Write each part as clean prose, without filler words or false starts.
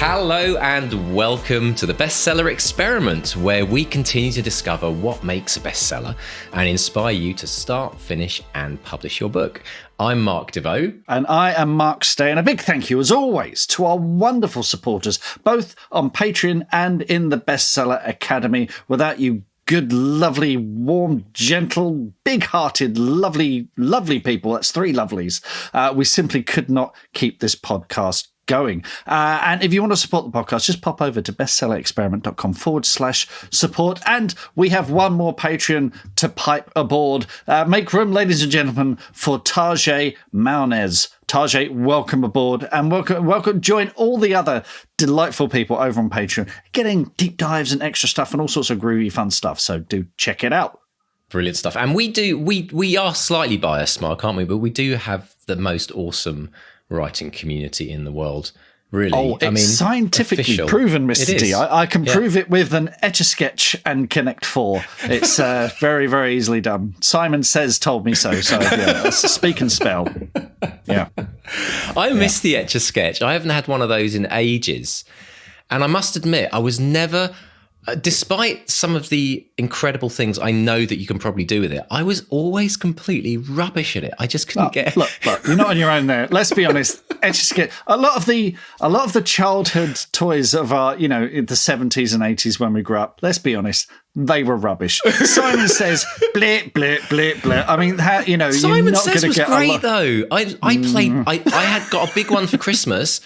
Hello and welcome to the Bestseller Experiment, where we continue to discover what makes a bestseller and inspire you to start, finish, and publish your book. I'm Mark DeVoe. And I am Mark Stay. And a big thank you, as always, to our wonderful supporters, both on Patreon and in the Bestseller Academy. Without you good, lovely, warm, gentle, big-hearted, lovely, lovely people, that's three lovelies, we simply could not keep this podcast going. And if you want to support the podcast, just pop over to bestsellerexperiment.com/support. And we have one more Patreon to pipe aboard. Make room, ladies and gentlemen, for Tajay Maunez. Tajay, welcome aboard, and welcome. Join all the other delightful people over on Patreon, getting deep dives and extra stuff and all sorts of groovy, fun stuff. So do check it out. Brilliant stuff. And we are slightly biased, Mark, aren't we? But we do have the most awesome writing community in the world. Really, oh, it's scientifically official. Proven, Mr. D. I can prove it with an Etch-a-Sketch and Connect 4. It's very, very easily done. Simon Says told me so. So yeah, speak and spell. Yeah, I miss the Etch-a-Sketch. I haven't had one of those in ages, and I must admit, I was never. Despite some of the incredible things I know that you can probably do with it, I was always completely rubbish at it. I just couldn't get it. Look, you're not on your own there. Let's be honest. Etch-a-Sketch. A lot of the childhood toys of our, in the 70s and 80s when we grew up. Let's be honest. They were rubbish. Simon Says, blip, blip, blip, blip. I mean, Simon Says was great though. I had got a big one for Christmas.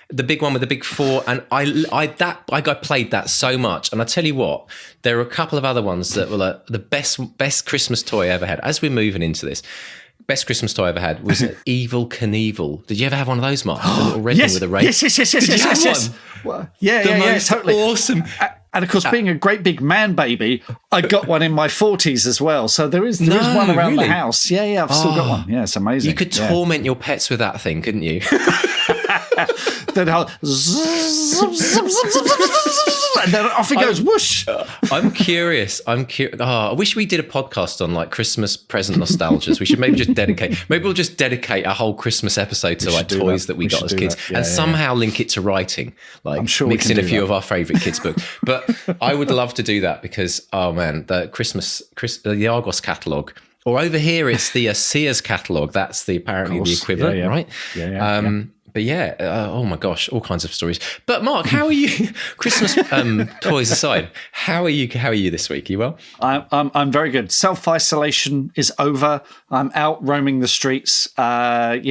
The big one with the big four, and I played that so much. And I tell you what, there are a couple of other ones that were the best Christmas toy I ever had. As we're moving into this, best Christmas toy I ever had was an Evil Knievel. Did you ever have one of those, Mark? The little red one with a race. Yes. Well, yeah, totally awesome. And of course, being a great big man baby, I got one in my 40s as well. So there is one around the house. Yeah, I've still got one. Yeah, it's amazing. You could torment your pets with that thing, couldn't you? Then and then off it goes, whoosh. I'm curious. I wish we did a podcast on like Christmas present nostalgias. We should maybe we'll just dedicate a whole Christmas episode to like toys that we got as kids, and somehow link it to writing. Like I'm sure mix in a few of our favourite kids' books. But I would love to do that because, oh man, the Argos catalogue. Or over here, it's the Sears catalogue. That's apparently the equivalent, right? Yeah. But yeah, oh my gosh, all kinds of stories. But Mark, how are you? Christmas toys aside, how are you this week? Are you well? I'm very good. Self-isolation is over. I'm out roaming the streets. With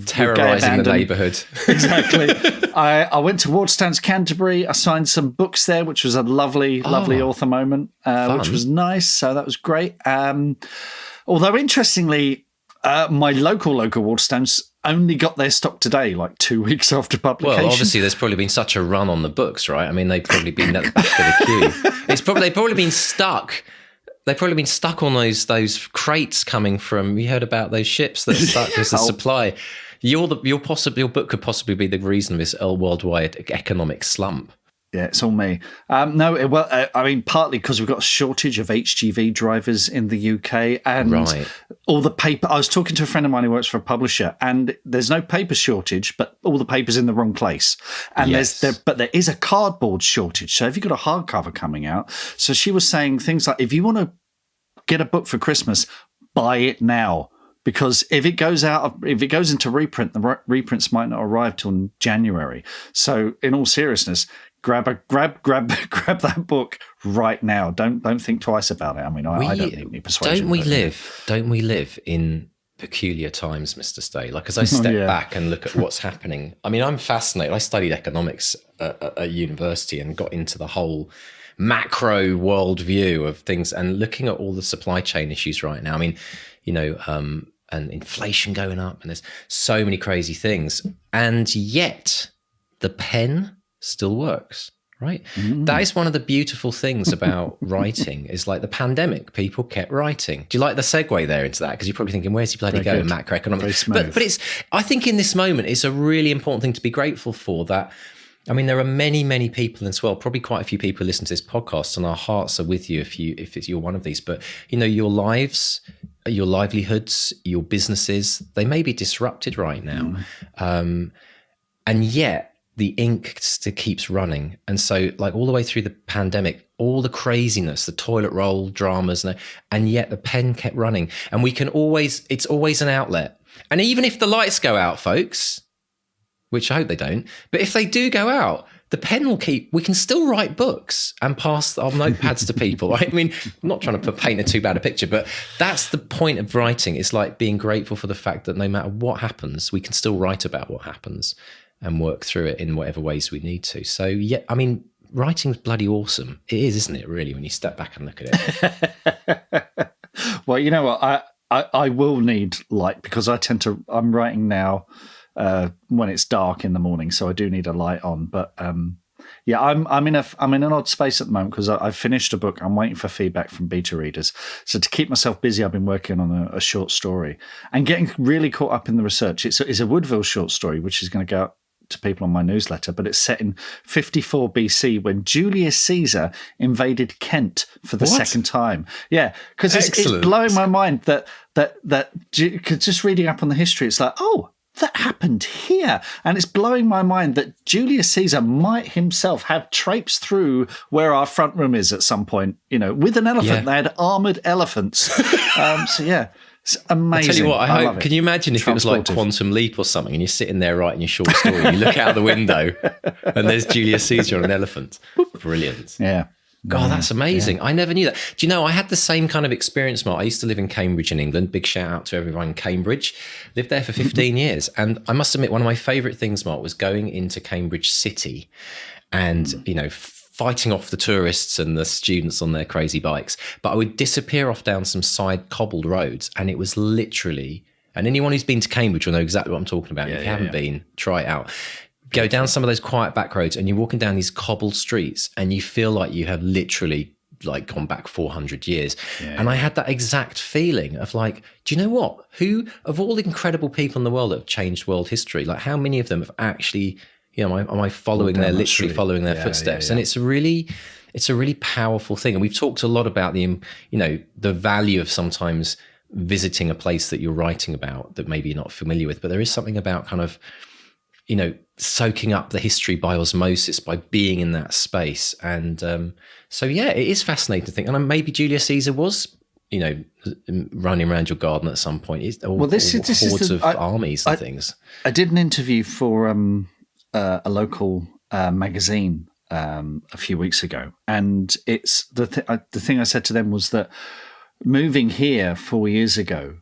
terrorising the neighbourhood. Exactly. I went to Wardstands Canterbury. I signed some books there, which was a lovely author moment, which was nice. So that was great. Although interestingly, my local Wardstands only got their stock today, like 2 weeks after publication. Well, obviously, there's probably been such a run on the books, right? I mean, they've probably been at the back of the queue. They've probably been stuck. They've probably been stuck on those crates coming from. You heard about those ships that are stuck as a supply. Your book could possibly be the reason of this worldwide economic slump. Yeah, it's all me. Partly because we've got a shortage of HGV drivers in the UK, and all the paper. I was talking to a friend of mine who works for a publisher, and there's no paper shortage, but all the paper's in the wrong place. And there is a cardboard shortage. So if you've got a hardcover coming out, so she was saying things like, if you want to get a book for Christmas, buy it now. Because if it goes into reprint, the reprints might not arrive till January. So in all seriousness, grab that book right now. Don't think twice about it. I mean, I don't need any persuasion. Don't we live in peculiar times, Mr. Stay? Like, as I step back and look at what's happening, I mean, I'm fascinated. I studied economics at university and got into the whole macro worldview of things and looking at all the supply chain issues right now. I mean, and inflation going up, and there's so many crazy things, and yet the pen still works, right? That is one of the beautiful things about writing, is like the pandemic, people kept writing. Do you like the segue there into that? Because you're probably thinking, where's he bloody going, macroeconomics? But it's, I think in this moment, it's a really important thing to be grateful for. That, I mean, there are many, many people as well, probably quite a few people who listen to this podcast, and our hearts are with you if you're one of these. But, your lives, your livelihoods, your businesses, they may be disrupted right now. And yet, the ink still keeps running. And so like all the way through the pandemic, all the craziness, the toilet roll dramas, and yet the pen kept running. And it's always an outlet. And even if the lights go out, folks, which I hope they don't, but if they do go out, the pen will we can still write books and pass our notepads to people. Right? I mean, I'm not trying to paint too bad a picture, but that's the point of writing. It's like being grateful for the fact that no matter what happens, we can still write about what happens and work through it in whatever ways we need to. So, yeah, I mean, writing's bloody awesome. It is, isn't it, really, when you step back and look at it? Well, you know what? I will need light because I'm writing now when it's dark in the morning, so I do need a light on. But yeah, I'm in an odd space at the moment because I've finished a book. I'm waiting for feedback from beta readers. So to keep myself busy, I've been working on a short story and getting really caught up in the research. It's a Woodville short story, which is going to go out to people on my newsletter, but it's set in 54 BC when Julius Caesar invaded Kent for the second time. Yeah, because it's blowing my mind that just reading up on the history, it's like, oh, that happened here. And it's blowing my mind that Julius Caesar might himself have traipsed through where our front room is at some point, with an elephant. Yeah. They had armoured elephants. So, yeah. It's amazing. I tell you what, I hope. Can you imagine if it was like Quantum Leap or something, and you're sitting there writing your short story, and you look out the window, and there's Julius Caesar on an elephant? Brilliant. Yeah. God, that's amazing. Yeah. I never knew that. Do you know, I had the same kind of experience, Mark. I used to live in Cambridge in England. Big shout out to everyone in Cambridge. Lived there for 15 years. And I must admit, one of my favourite things, Mark, was going into Cambridge City and, fighting off the tourists and the students on their crazy bikes. But I would disappear off down some side cobbled roads, and it was literally, and anyone who's been to Cambridge will know exactly what I'm talking about. If you haven't been, try it out. Go down some of those quiet back roads and you're walking down these cobbled streets and you feel like you have literally like gone back 400 years. And I had that exact feeling of like, do you know what? Who of all the incredible people in the world that have changed world history, like how many of them have actually, am I following following their footsteps? And it's a really powerful thing. And we've talked a lot about the value of sometimes visiting a place that you're writing about that maybe you're not familiar with, but there is something about kind of, soaking up the history by osmosis, by being in that space. And so, yeah, it is fascinating to think. And maybe Julius Caesar was, running around your garden at some point. This hordes of armies and things. I did an interview for a local magazine a few weeks ago. And it's the thing I said to them was that moving here 4 years ago,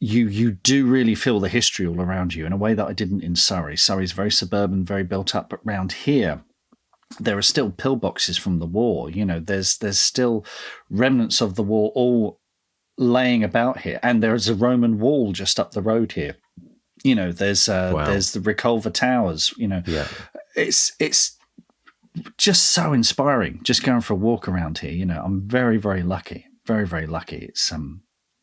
you do really feel the history all around you in a way that I didn't in Surrey. Surrey's very suburban, very built up, but around here, there are still pillboxes from the war. There's still remnants of the war all laying about here. And there's a Roman wall just up the road here. There's the Reculver Towers, It's just so inspiring just going for a walk around here. I'm very, very lucky, very, very lucky. It's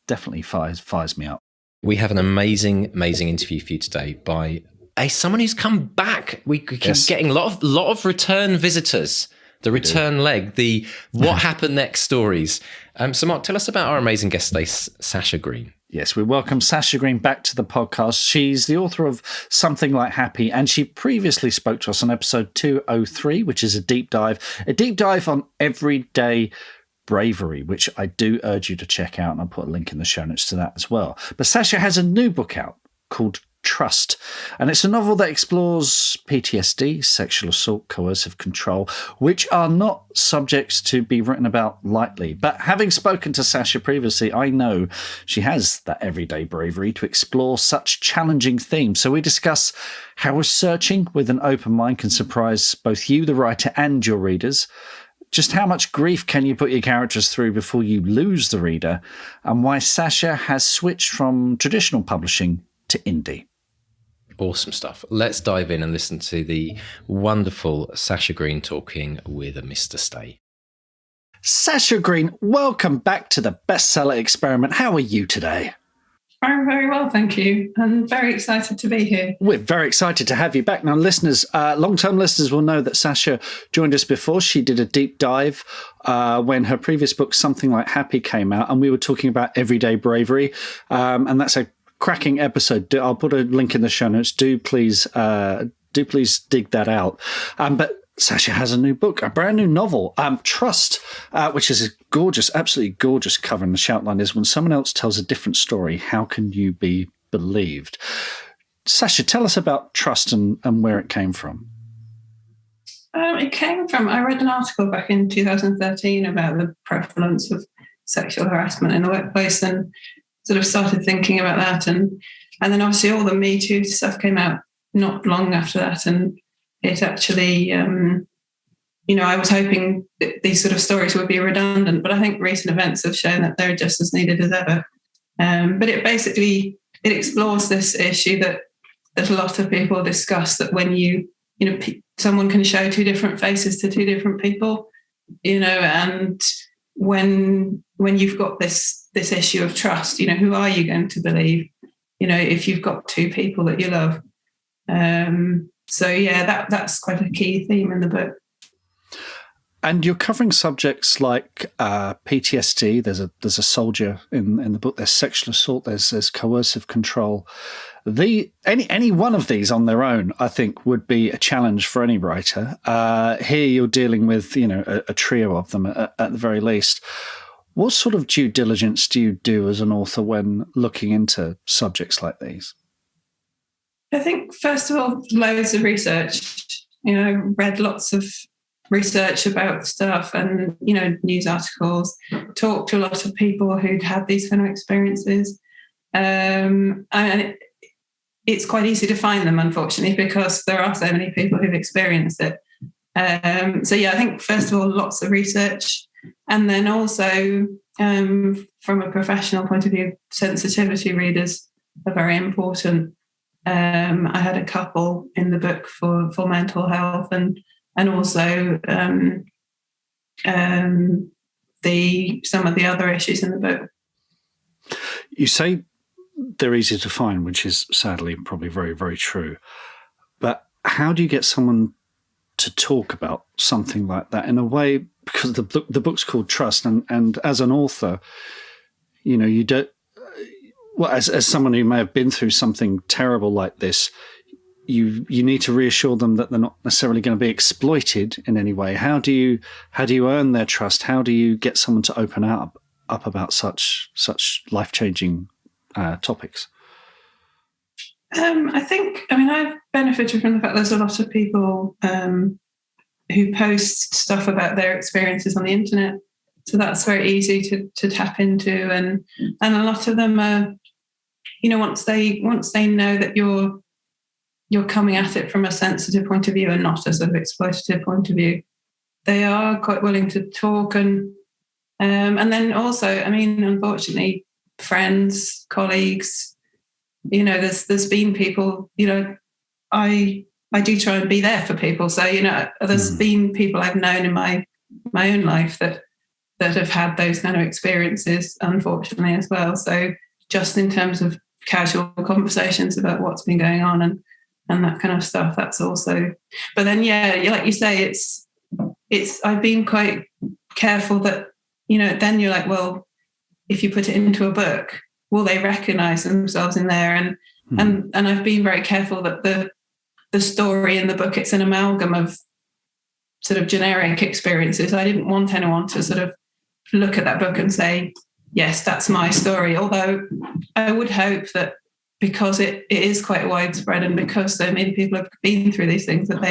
definitely fires me up. We have an amazing interview for you today by someone who's come back. We keep getting a lot of return visitors. The return leg, the what happened next stories. So Mark, tell us about our amazing guest today, Sasha Greene. Yes, we welcome Sasha Greene back to the podcast. She's the author of Something Like Happy, and she previously spoke to us on episode 203, which is a deep dive on everyday bravery, which I do urge you to check out, and I'll put a link in the show notes to that as well. But Sasha has a new book out called Trust, and it's a novel that explores PTSD, sexual assault, coercive control, which are not subjects to be written about lightly. But having spoken to Sasha previously, I know she has that everyday bravery to explore such challenging themes. So we discuss how researching with an open mind can surprise both you, the writer, and your readers. Just how much grief can you put your characters through before you lose the reader, and why Sasha has switched from traditional publishing to indie. Awesome stuff. Let's dive in and listen to the wonderful Sasha Greene talking with a Mr. Stay. Sasha Greene, welcome back to the Bestseller Experiment. How are you today? I'm very well, thank you. I'm very excited to be here. We're very excited to have you back. Now, listeners, long-term listeners will know that Sasha joined us before. She did a deep dive when her previous book, Something Like Happy, came out, and we were talking about everyday bravery. And that's a cracking episode. I'll put a link in the show notes. Do please do please dig that out. But Sasha has a new book, a brand new novel, Trust, which is a gorgeous, absolutely gorgeous cover. And the shoutline is, when someone else tells a different story, how can you be believed? Sasha, tell us about Trust and where it came from. It came from, I read an article back in 2013 about the prevalence of sexual harassment in the workplace, and sort of started thinking about that. And then obviously all the Me Too stuff came out not long after that. And it actually, I was hoping that these sort of stories would be redundant, but I think recent events have shown that they're just as needed as ever. But it explores this issue that a lot of people discuss, that when someone can show two different faces to two different people, and when you've got this issue of trust, who are you going to believe, if you've got two people that you love? So yeah, that's quite a key theme in the book. And you're covering subjects like PTSD. There's a soldier in the book. There's sexual assault. There's coercive control. Any one of these on their own, I think, would be a challenge for any writer. Here you're dealing with a trio of them at the very least. What sort of due diligence do you do as an author when looking into subjects like these? I think, first of all, loads of research. Read lots of research about stuff and, news articles, talked to a lot of people who'd had these kind of experiences. And it's quite easy to find them, unfortunately, because there are so many people who've experienced it. So yeah, I think, first of all, lots of research. And then also, from a professional point of view, sensitivity readers are very important. I had a couple in the book for mental health and also some of the other issues in the book. You say they're easy to find, which is sadly probably very, very true. But how do you get someone to talk about something like that in a way? Because the book's called Trust, and as an author, you don't. Well, as someone who may have been through something terrible like this, you need to reassure them that they're not necessarily going to be exploited in any way. How do you earn their trust? How do you get someone to open up about such life-changing topics? I've benefited from the fact there's a lot of people who post stuff about their experiences on the internet. So that's very easy to tap into, and a lot of them are, once they know that you're coming at it from a sensitive point of view and not a sort of exploitative point of view, they are quite willing to talk. And then also, unfortunately, friends, colleagues, there's been people, I do try and be there for people. So, there's been people I've known in my own life that have had those kind of experiences, unfortunately, as well. So just in terms of casual conversations about what's been going on and that kind of stuff, that's also. But then, yeah, like you say, it's. I've been quite careful that, then you're like, well, if you put it into a book, will they recognise themselves in there? And I've been very careful that the story in the book, it's an amalgam of sort of generic experiences. I didn't want anyone to sort of look at that book and say, yes, that's my story. Although I would hope that because it is quite widespread and because so many people have been through these things, that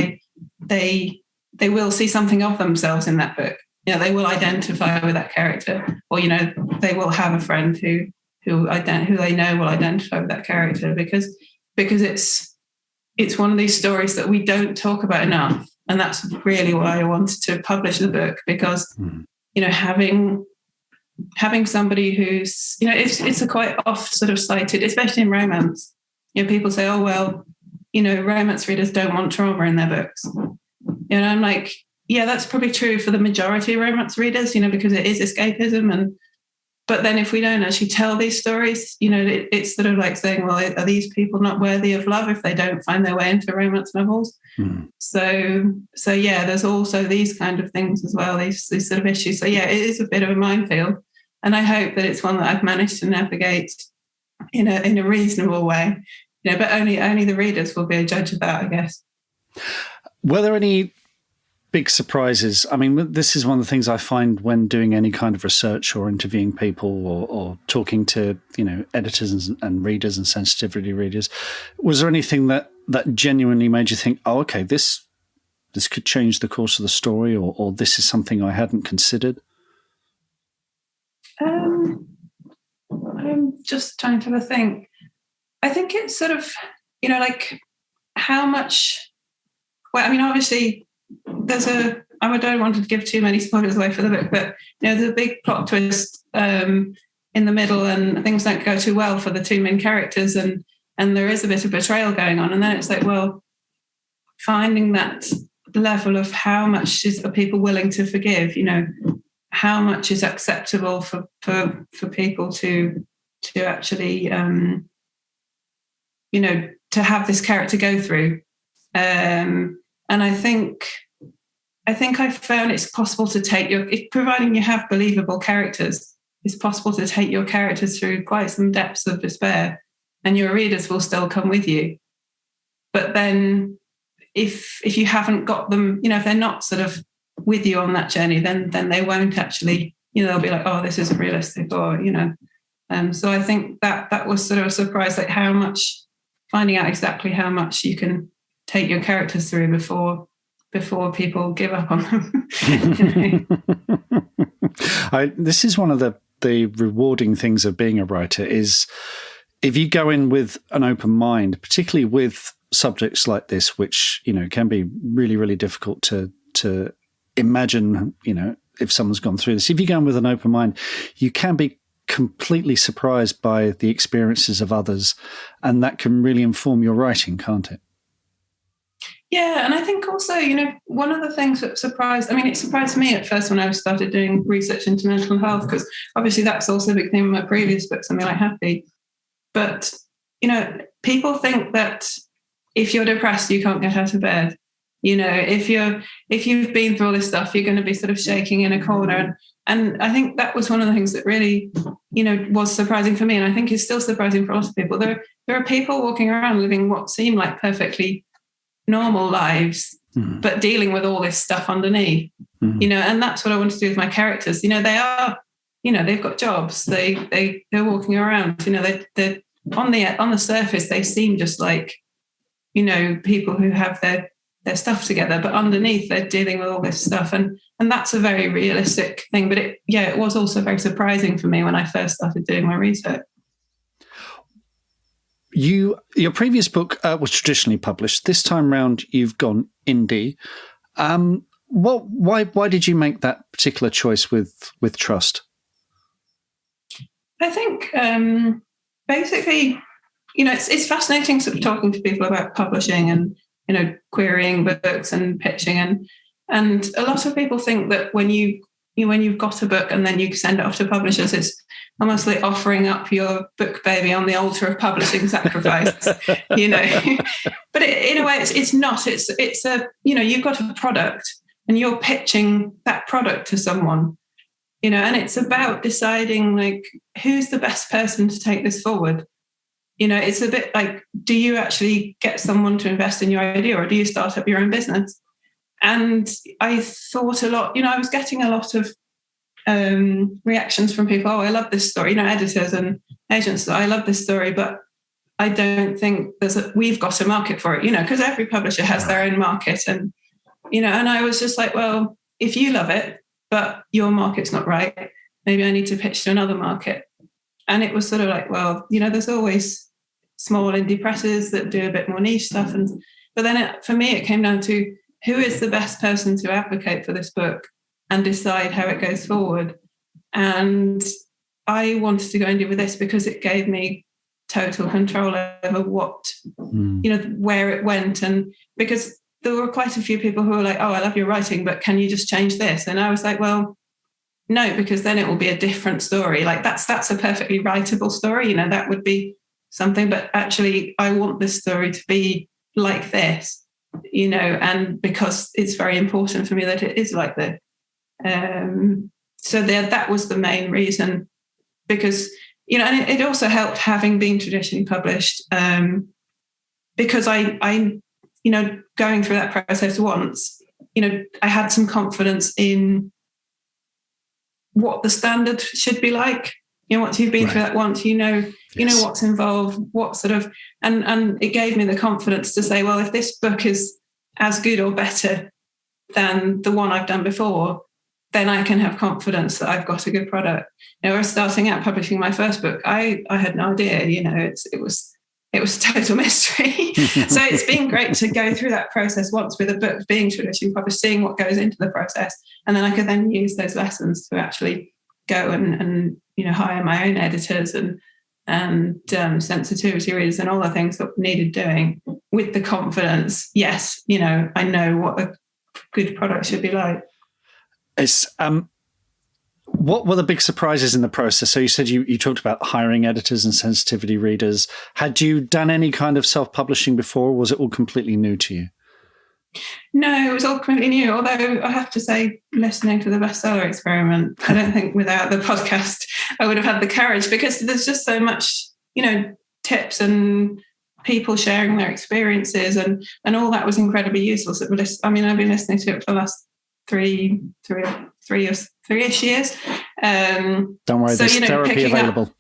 they will see something of themselves in that book. They will identify with that character, or they will have a friend who they know will identify with that character, because it's one of these stories that we don't talk about enough, and that's really why I wanted to publish the book, because having somebody who's it's a quite oft sort of cited, especially in romance. People say, oh well, romance readers don't want trauma in their books. I'm like, yeah, that's probably true for the majority of romance readers, because it is escapism. But then if we don't actually tell these stories, it's sort of like saying, well, are these people not worthy of love if they don't find their way into romance novels? So yeah, there's also these kind of things as well, these sort of issues. So yeah, it is a bit of a minefield, and I hope that it's one that I've managed to navigate in a reasonable way. But only the readers will be a judge of that, I guess. Were there any big surprises? I mean, this is one of the things I find when doing any kind of research or interviewing people or talking to, editors and readers and sensitivity readers. Was there anything that genuinely made you think, oh, okay, this could change the course of the story, or this is something I hadn't considered? I'm just trying to think. I think it's sort of, like how much. Well, I mean, obviously, I don't want to give too many spoilers away for the book, but there's a big plot twist in the middle, and things don't go too well for the two main characters, and there is a bit of betrayal going on, and then it's like, well, finding that level of how much are people willing to forgive, how much is acceptable for people to actually, to have this character go through. And I think I found it's possible to take providing you have believable characters, it's possible to take your characters through quite some depths of despair, and your readers will still come with you. But then if you haven't got them, if they're not sort of with you on that journey, then they won't actually, they'll be like, oh, this isn't realistic, or, so I think that was sort of a surprise, like finding out exactly how much you can take your characters through before people give up on them. This is one of the rewarding things of being a writer, is if you go in with an open mind, particularly with subjects like this, which can be really, really difficult to imagine, if someone's gone through this. If you go in with an open mind, you can be completely surprised by the experiences of others, and that can really inform your writing, can't it? Yeah, and I think also, one of the things that it surprised me at first when I started doing research into mental health, because obviously that's also a big theme in my previous book, Something Like Happy. But, people think that if you're depressed, you can't get out of bed. If you've been through all this stuff, you're going to be sort of shaking in a corner. And I think that was one of the things that really, was surprising for me. And I think is still surprising for a lot of people. There are people walking around living what seem like perfectly normal lives, but dealing with all this stuff underneath, and that's what I want to do with my characters. They are, they've got jobs, they're walking around, they're on the surface, they seem just like, people who have their stuff together, but underneath they're dealing with all this stuff. And that's a very realistic thing. But it was also very surprising for me when I first started doing my research. Your previous book was traditionally published. This time round, you've gone indie. Why did you make that particular choice with Trust? I think basically, it's fascinating sort of talking to people about publishing and querying books and pitching, and a lot of people think that when you've got a book and then you send it off to publishers, it's almost like offering up your book baby on the altar of publishing sacrifice, But in a way, it's not. It's a, you've got a product and you're pitching that product to someone, and it's about deciding like who's the best person to take this forward. It's a bit like, do you actually get someone to invest in your idea, or do you start up your own business? And I thought a lot, I was getting a lot of reactions from people. Oh, I love this story, editors and agents. I love this story, but I don't think we've got a market for it, because every publisher has their own market. And, and I was just like, well, if you love it, but your market's not right, maybe I need to pitch to another market. And it was sort of like, well, there's always small indie presses that do a bit more niche stuff. But then for me, it came down to who is the best person to advocate for this book and decide how it goes forward. And I wanted to go and do with this because it gave me total control over what, where it went. And because there were quite a few people who were like, oh, I love your writing, but can you just change this? And I was like, well, no, because then it will be a different story. Like that's a perfectly writable story. That would be something, but actually I want this story to be like this, and because it's very important for me that it is like this. So that was the main reason, because, and it also helped having been traditionally published, because I going through that process once, I had some confidence in what the standard should be like. Once you've been through that once, you know what's involved, what sort of, and it gave me the confidence to say, well, if this book is as good or better than the one I've done before, then I can have confidence that I've got a good product. I was starting out publishing my first book. I had no idea, it was a total mystery. So it's been great to go through that process once with a book being traditionally published, seeing what goes into the process. And then I could then use those lessons to actually go and hire my own editors and sensitivity readers and all the things that needed doing with the confidence. Yes, I know what a good product should be like. It's what were the big surprises in the process? So you said you talked about hiring editors and sensitivity readers. Had you done any kind of self-publishing before, or was it all completely new to you? No, it was all completely new. Although I have to say, listening to the bestseller experiment, I don't think without the podcast I would have had the courage, because there's just so much, tips and people sharing their experiences and all that was incredibly useful. So I've been listening to it for the last three-ish years. Don't worry, there's therapy available.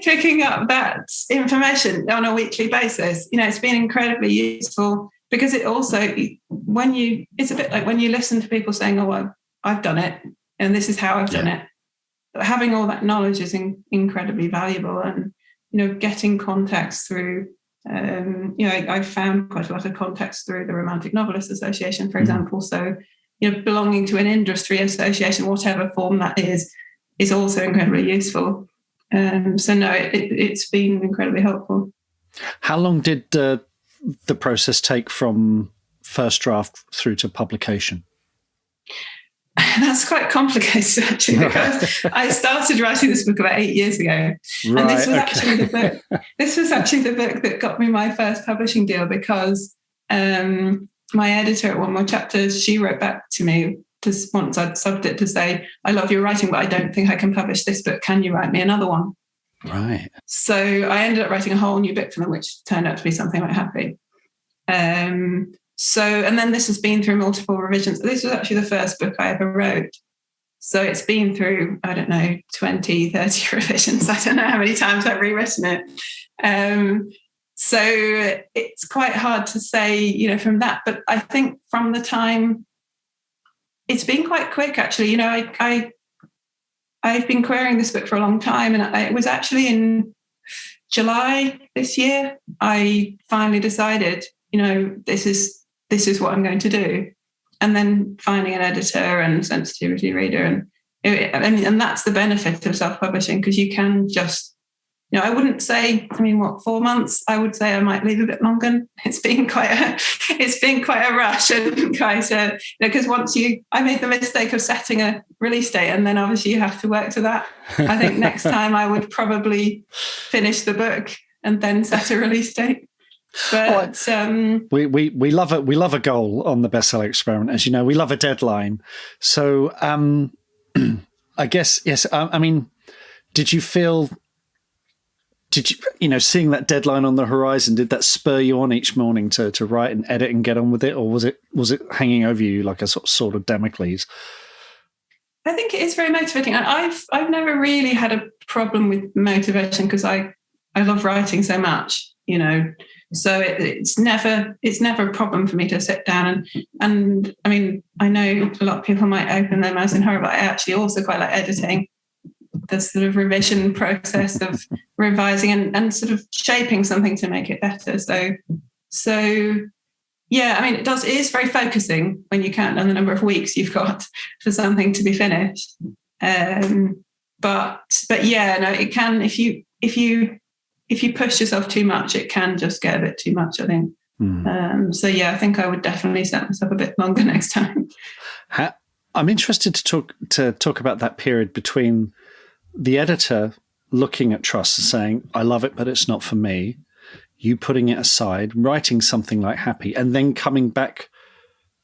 Picking up that information on a weekly basis, it's been incredibly useful, because it also, it's a bit like when you listen to people saying, oh, well, I've done it and this is how I've done it. Having all that knowledge is incredibly valuable, and getting context through I found quite a lot of context through the Romantic Novelists Association, for example. So belonging to an industry association, whatever form that is also incredibly useful. So no, it's been incredibly helpful. How long did the process take from first draft through to publication? That's quite complicated, actually, because I started writing this book about 8 years ago. Right, and this was actually the book. This was actually the book that got me my first publishing deal, because my editor at One More Chapter, she wrote back to me once I'd subbed it to say, I love your writing, but I don't think I can publish this book. Can you write me another one? Right. So I ended up writing a whole new book for them, which turned out to be something like Happy. And then this has been through multiple revisions. This was actually the first book I ever wrote. So it's been through, 20, 30 revisions. I don't know how many times I've rewritten it. So it's quite hard to say, from that. But I think from the time, it's been quite quick, actually. I've been querying this book for a long time. And it was actually in July this year, I finally decided, this is what I'm going to do. And then finding an editor and sensitivity reader. And that's the benefit of self-publishing, because you can just, I wouldn't say, 4 months? I would say I might leave a bit longer. It's been quite a rush, and quite a, because I made the mistake of setting a release date, and then obviously you have to work to that. I think next time I would probably finish the book and then set a release date. But we love a goal on the bestseller experiment, as you know. We love a deadline. So I guess yes. Did you seeing that deadline on the horizon, did that spur you on each morning to write and edit and get on with it, or was it hanging over you like a sort of Damocles? I think it is very motivating. I've never really had a problem with motivation, because I love writing so much, So it's never a problem for me to sit down and I know a lot of people might open their mouths in horror, but I actually also quite like editing, the sort of revision process of revising and sort of shaping something to make it better. So yeah, it is very focusing when you count on the number of weeks you've got for something to be finished. But yeah, no, it can, if you push yourself too much, it can just get a bit too much, I think. So yeah, I think I would definitely set myself a bit longer next time. I'm interested to talk about that period between the editor looking at Trust and saying, I love it, but it's not for me. You putting it aside, writing something like Happy, and then coming back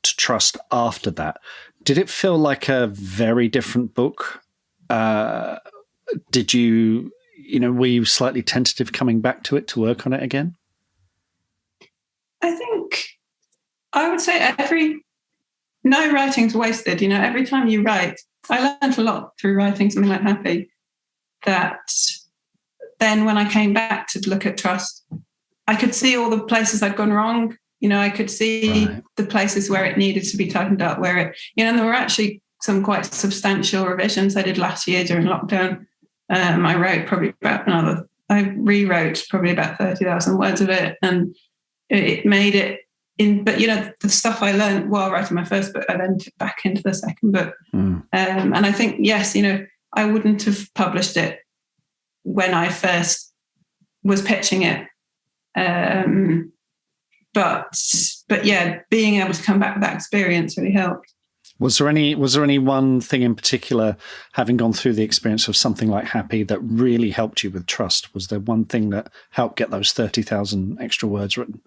to Trust after that. Did it feel like a very different book? Did you... were you slightly tentative coming back to it to work on it again? I think I would say no writing's wasted. Every time you write, I learned a lot through writing something like Happy, that then when I came back to look at trust, I could see all the places I'd gone wrong. I could see the places where it needed to be tightened up, and there were actually some quite substantial revisions I did last year during lockdown. I rewrote probably about 30,000 words of it, and it made it in. But the stuff I learned while writing my first book, I then took back into the second book. And I think, yes, I wouldn't have published it when I first was pitching it. But yeah, being able to come back with that experience really helped. Was there any one thing in particular, having gone through the experience of something like Happy, that really helped you with trust? Was there one thing that helped get those 30,000 extra words written?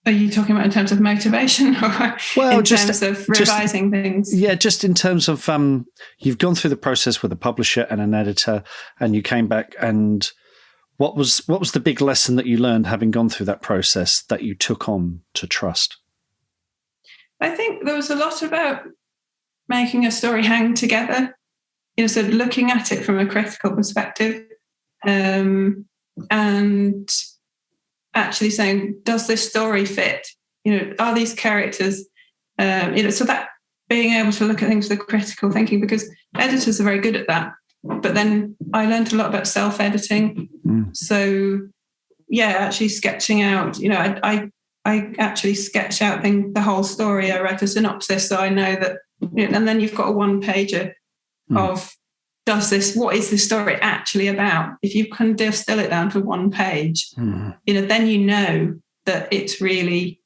Are you talking about in terms of motivation, or in terms of revising things? Yeah, just in terms of you've gone through the process with a publisher and an editor, and you came back, and what was the big lesson that you learned having gone through that process that you took on to trust? I think there was a lot about making a story hang together, so looking at it from a critical perspective, and actually saying, does this story fit? Are these characters, so that being able to look at things with critical thinking, because editors are very good at that. But then I learned a lot about self-editing. So yeah, actually sketching out, I actually sketch out the whole story. I write a synopsis, so I know that, and then you've got a one-pager of what is this story actually about? If you can distill it down to one page, then you know that it's really,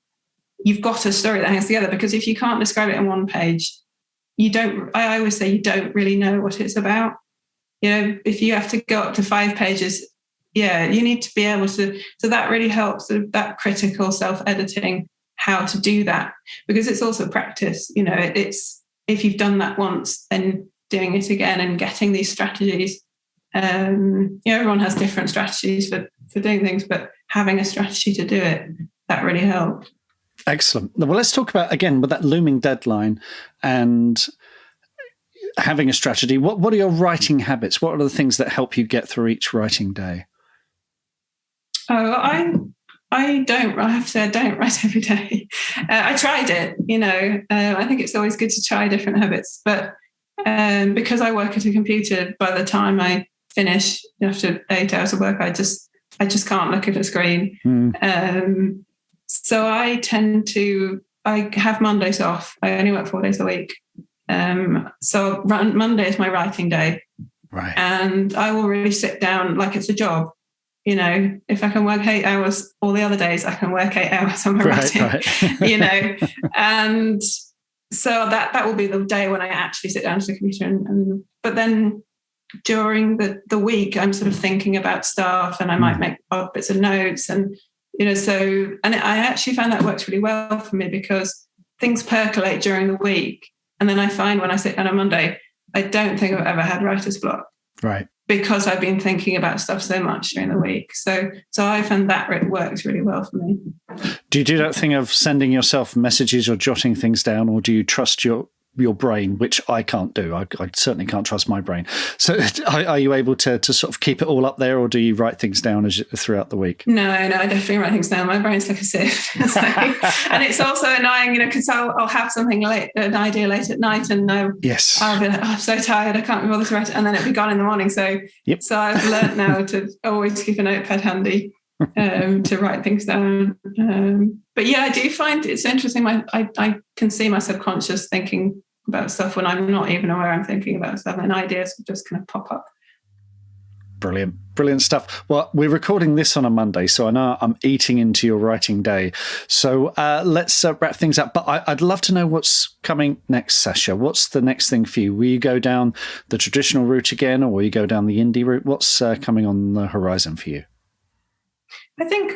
you've got a story that hangs together. Because if you can't describe it in one page, I always say you don't really know what it's about. If you have to go up to 5 pages, you need to be able to. So that really helps, that critical self-editing, how to do that, because it's also practice. It's, if you've done that once, then doing it again and getting these strategies. Everyone has different strategies for doing things, but having a strategy to do it, that really helped. Excellent. Well, let's talk about, again, with that looming deadline and having a strategy, what are your writing habits? What are the things that help you get through each writing day? Oh, I have to say I don't write every day. I tried it, I think it's always good to try different habits, but because I work at a computer, by the time I finish after 8 hours of work, I just can't look at a screen. So I have Mondays off. I only work 4 days a week. So Monday is my writing day. Right. And I will really sit down like it's a job. If I can work 8 hours all the other days, I can work 8 hours on my writing, right. And so that will be the day when I actually sit down to the computer. But then during the week, I'm sort of thinking about stuff, and I might make odd bits of notes, and I actually found that works really well for me, because things percolate during the week. And then I find when I sit down on Monday, I don't think I've ever had writer's block. Right. Because I've been thinking about stuff so much during the week. So I found that works really well for me. Do you do that thing of sending yourself messages or jotting things down, or do you trust your brain, which I can't do? I certainly can't trust my brain. So are you able to sort of keep it all up there, or do you write things down throughout the week? No, I definitely write things down. My brain's like a sieve. And it's also annoying, because I'll have something an idea late at night, and yes, I'll be like, I'm so tired, I can't be bothered to write it, and then it'll be gone in the morning. So I've learned now to always keep a notepad handy to write things down. But yeah, I do find it's interesting. I can see my subconscious thinking about stuff when I'm not even aware I'm thinking about stuff, and ideas will just kind of pop up. Brilliant stuff. Well, we're recording this on a Monday, so I know I'm eating into your writing day. So let's wrap things up. But I'd love to know what's coming next, Sasha. What's the next thing for you? Will you go down the traditional route again, or will you go down the indie route? What's coming on the horizon for you? I think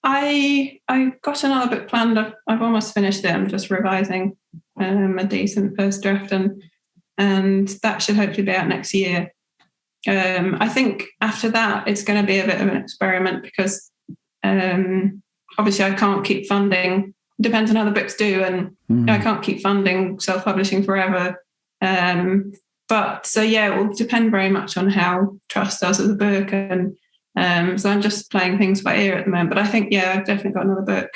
I got another book planned. I've almost finished it. I'm just revising a decent first draft, and that should hopefully be out next year. I think after that, it's going to be a bit of an experiment, because obviously I can't keep funding. Depends on how the books do, and I can't keep funding self-publishing forever. But so yeah, it will depend very much on how Trust does with the book, and so I'm just playing things by ear at the moment. But I think I've definitely got another book,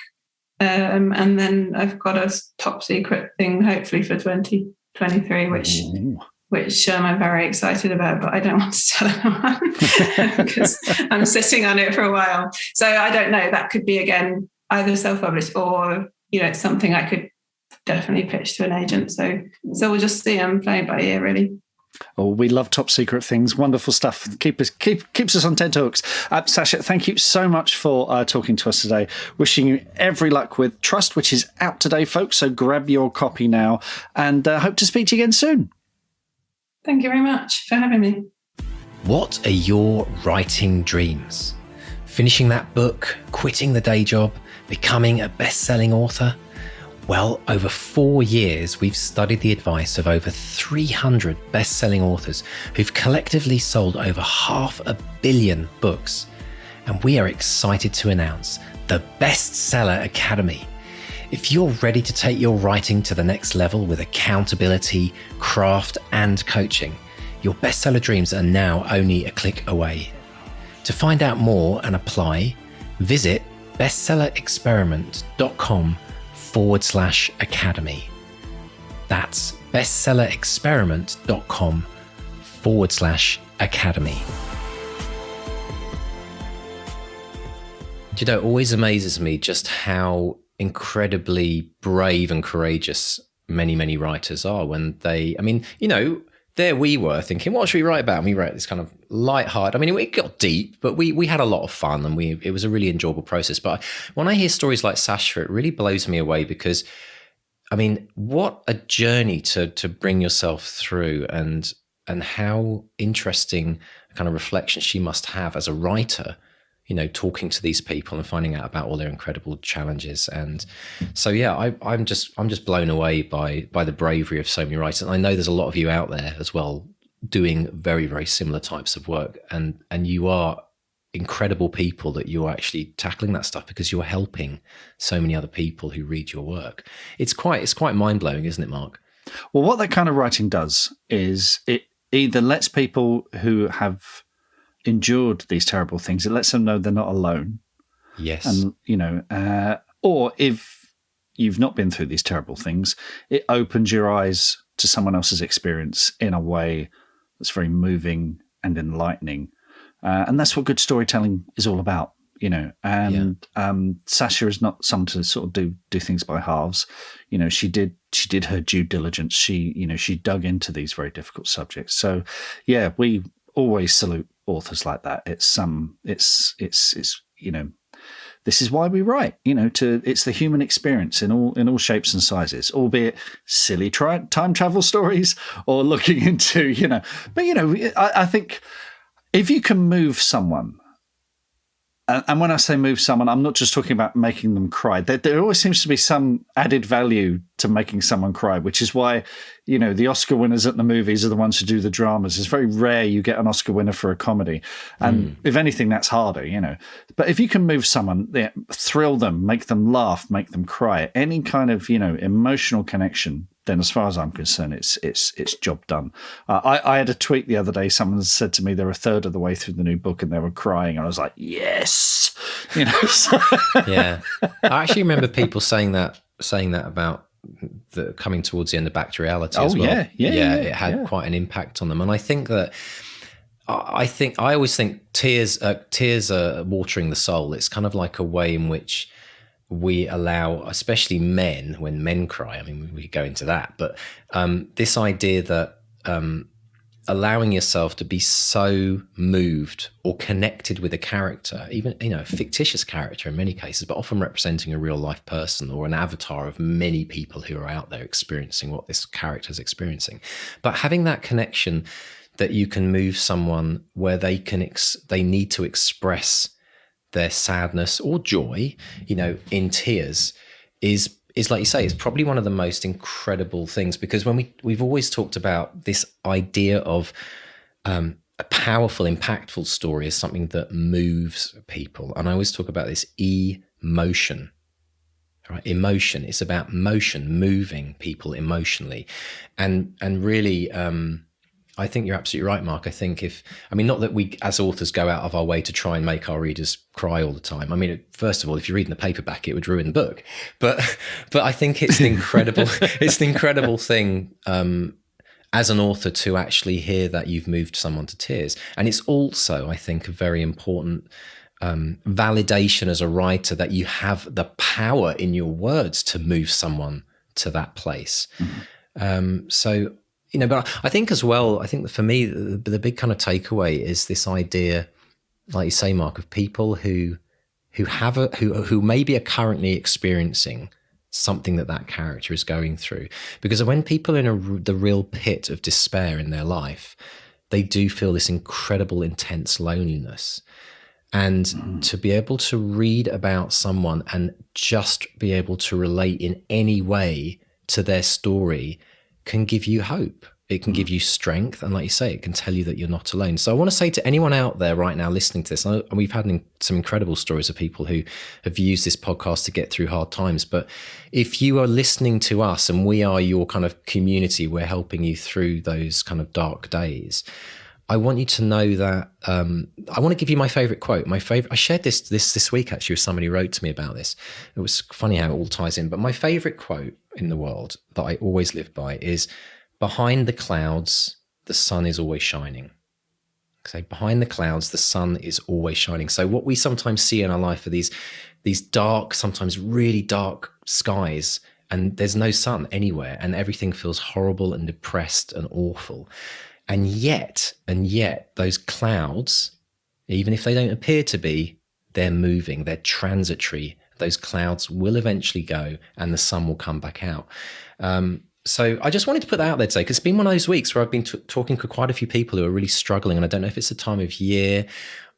and then I've got a top secret thing hopefully for 2023, which I'm very excited about, but I don't want to tell anyone because I'm sitting on it for a while. So I don't know. That could be again either self-published or it's something I could definitely pitch to an agent. So we'll just see. I'm playing by ear, really. Oh, we love top secret things. Wonderful stuff. Keeps us on tenterhooks. Sasha, thank you so much for talking to us today. Wishing you every luck with Trust, which is out today, folks. So grab your copy now, and hope to speak to you again soon. Thank you very much for having me. What are your writing dreams? Finishing that book, quitting the day job, becoming a best-selling author? Well, over 4 years, we've studied the advice of over 300 best-selling authors who've collectively sold over 500 million books. And we are excited to announce the Bestseller Academy. If you're ready to take your writing to the next level with accountability, craft, and coaching, your bestseller dreams are now only a click away. To find out more and apply, visit bestsellerexperiment.com/academy. That's bestsellerexperiment.com/academy. It always amazes me just how incredibly brave and courageous many writers are when they, there we were thinking, what should we write about? And we wrote this kind of light-hearted. It got deep, but we had a lot of fun, and it was a really enjoyable process. But when I hear stories like Sasha, it really blows me away because, what a journey to bring yourself through, and how interesting kind of reflection she must have as a writer, talking to these people and finding out about all their incredible challenges. And so, I'm just blown away by the bravery of so many writers. And I know there's a lot of you out there as well doing very, very similar types of work. And you are incredible people that you're actually tackling that stuff because you're helping so many other people who read your work. It's quite mind-blowing, isn't it, Mark? Well, what that kind of writing does is it either lets people who have endured these terrible things, it lets them know they're not alone. Yes. And, or if you've not been through these terrible things, it opens your eyes to someone else's experience in a way that's very moving and enlightening. And that's what good storytelling is all about, and Sasha is not someone to sort of do things by halves. She did her due diligence. She dug into these very difficult subjects. So we always salute authors like that. It's this is why we write, it's the human experience in all shapes and sizes, albeit silly time travel stories or looking into, but I think if you can move someone, and when I say move someone, I'm not just talking about making them cry. There always seems to be some added value to making someone cry, which is why, the Oscar winners at the movies are the ones who do the dramas. It's very rare you get an Oscar winner for a comedy. And if anything, that's harder, But if you can move someone, thrill them, make them laugh, make them cry, any kind of, emotional connection, then as far as I'm concerned, it's job done. I had a tweet the other day. Someone said to me they're a third of the way through the new book and they were crying. And I was like, yes, Yeah, I actually remember people saying that about the coming towards the end of Back to Reality as well. Yeah, it had quite an impact on them. And I think that I always think tears are watering the soul. It's kind of like a way in which we allow, especially men, when men cry, we could go into that, but this idea that allowing yourself to be so moved or connected with a character, even, a fictitious character in many cases, but often representing a real life person or an avatar of many people who are out there experiencing what this character is experiencing. But having that connection that you can move someone where they need to express their sadness or joy, in tears is like you say, it's probably one of the most incredible things, because when we've always talked about this idea of a powerful, impactful story as something that moves people. And I always talk about this motion. Right? Emotion. It's about motion, moving people emotionally. And really, I think you're absolutely right, Mark. I think not that we as authors go out of our way to try and make our readers cry all the time. I mean, first of all, if you're reading the paperback, it would ruin the book. But I think it's an incredible, it's an incredible thing as an author to actually hear that you've moved someone to tears. And it's also, I think, a very important validation as a writer that you have the power in your words to move someone to that place. So, but I think as well, I think that for me, the big kind of takeaway is this idea, like you say, Mark, of people who maybe are currently experiencing something that character is going through. Because when people are in the real pit of despair in their life, they do feel this incredible, intense loneliness. And to be able to read about someone and just be able to relate in any way to their story can give you hope. It can give you strength. And like you say, it can tell you that you're not alone. So I want to say to anyone out there right now listening to this, and we've had some incredible stories of people who have used this podcast to get through hard times. But if you are listening to us and we are your kind of community, we're helping you through those kind of dark days. I want you to know that I want to give you my favorite quote. I shared this week actually with somebody who wrote to me about this. It was funny how it all ties in. But my favorite quote in the world that I always live by is, "Behind the clouds, the sun is always shining." So behind the clouds, the sun is always shining. So what we sometimes see in our life are these dark, sometimes really dark skies, and there's no sun anywhere, and everything feels horrible and depressed and awful. And yet, those clouds, even if they don't appear to be, they're moving, they're transitory. Those clouds will eventually go and the sun will come back out. So I just wanted to put that out there today, because it's been one of those weeks where I've been talking to quite a few people who are really struggling. And I don't know if it's the time of year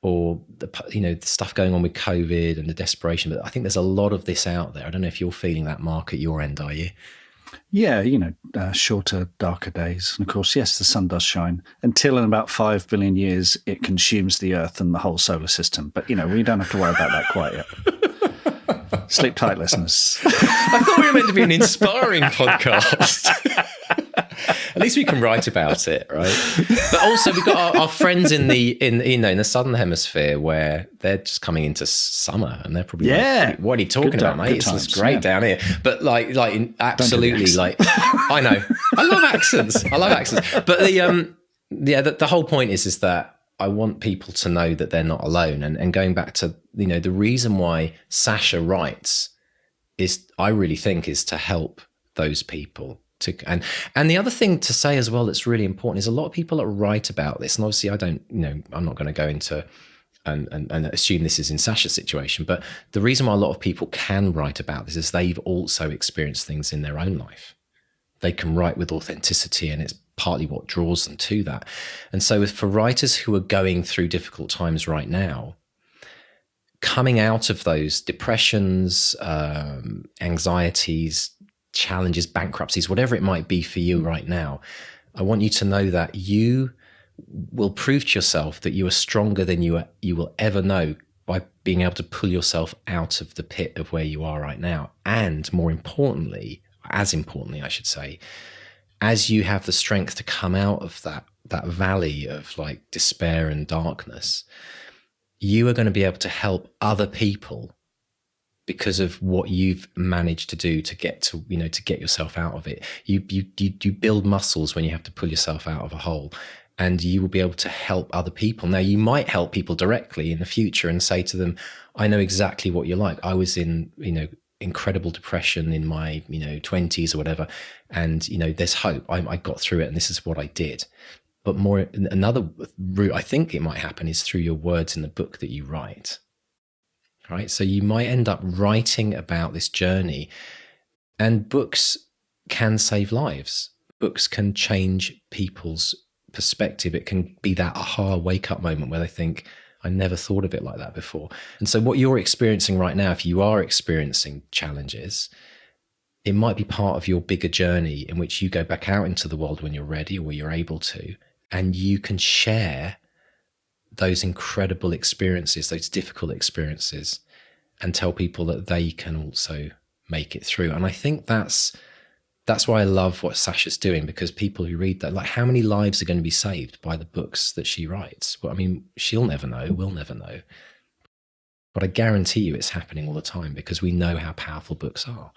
or the stuff going on with COVID and the desperation, but I think there's a lot of this out there. I don't know if you're feeling that, Mark, at your end, are you? Yeah, shorter, darker days. And of course, yes, the sun does shine. Until in about 5 billion years, it consumes the Earth and the whole solar system. But, we don't have to worry about that quite yet. Sleep tight, listeners. I thought we were meant to be an inspiring podcast. At least we can write about it, right? But also we've got our friends in the southern hemisphere where they're just coming into summer and they're probably like, what are you talking about, mate? It's great down here. But absolutely, I know. I love accents. But the whole point is that I want people to know that they're not alone. And going back to, the reason why Sasha writes is, I really think, is to help those people. And the other thing to say as well that's really important is a lot of people that write about this, and obviously I'm not going to go into and assume this is in Sasha's situation, but the reason why a lot of people can write about this is they've also experienced things in their own life. They can write with authenticity, and it's partly what draws them to that. And so for writers who are going through difficult times right now, coming out of those depressions, anxieties, challenges, bankruptcies, whatever it might be for you right now, I want you to know that you will prove to yourself that you are stronger than you will ever know by being able to pull yourself out of the pit of where you are right now. And more importantly, as importantly, I should say, as you have the strength to come out of that valley of despair and darkness, you are going to be able to help other people because of what you've managed to do to get yourself out of it. You build muscles when you have to pull yourself out of a hole, and you will be able to help other people. Now, you might help people directly in the future and say to them, I know exactly what you're like. I was in, incredible depression in my, 20s or whatever. And, there's hope. I got through it and this is what I did. But another route I think it might happen is through your words in the book that you write. Right. So you might end up writing about this journey, and books can save lives. Books can change people's perspective. It can be that aha wake up moment where they think, I never thought of it like that before. And so what you're experiencing right now, if you are experiencing challenges, it might be part of your bigger journey in which you go back out into the world when you're ready or when you're able to, and you can share those incredible experiences, those difficult experiences, and tell people that they can also make it through. And I think that's why I love what Sasha's doing, because people who read that, like, how many lives are going to be saved by the books that she writes? Well, I mean, she'll never know, we'll never know. But I guarantee you it's happening all the time, because we know how powerful books are.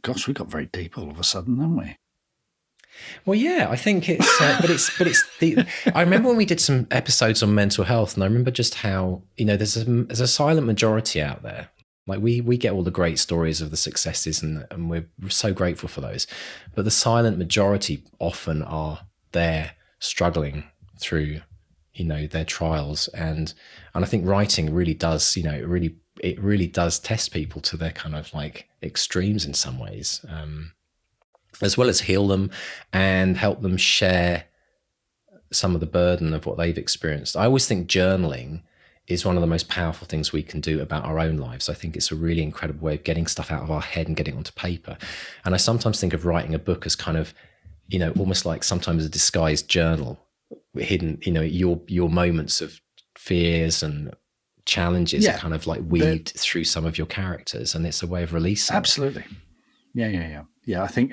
Gosh, we got very deep all of a sudden, haven't we? Well, yeah, I think it's, but it's the. I remember when we did some episodes on mental health, and I remember just how, there's a silent majority out there. Like we get all the great stories of the successes, and we're so grateful for those. But the silent majority often are there struggling through, their trials, and I think writing really does, it really does test people to their kind of like extremes in some ways. As well as heal them and help them share some of the burden of what they've experienced. I always think journaling is one of the most powerful things we can do about our own lives. I think it's a really incredible way of getting stuff out of our head and getting onto paper. And I sometimes think of writing a book as kind of, almost like sometimes a disguised journal, hidden, your moments of fears and challenges are kind of like weaved through some of your characters, and it's a way of releasing. Absolutely. Yeah, I think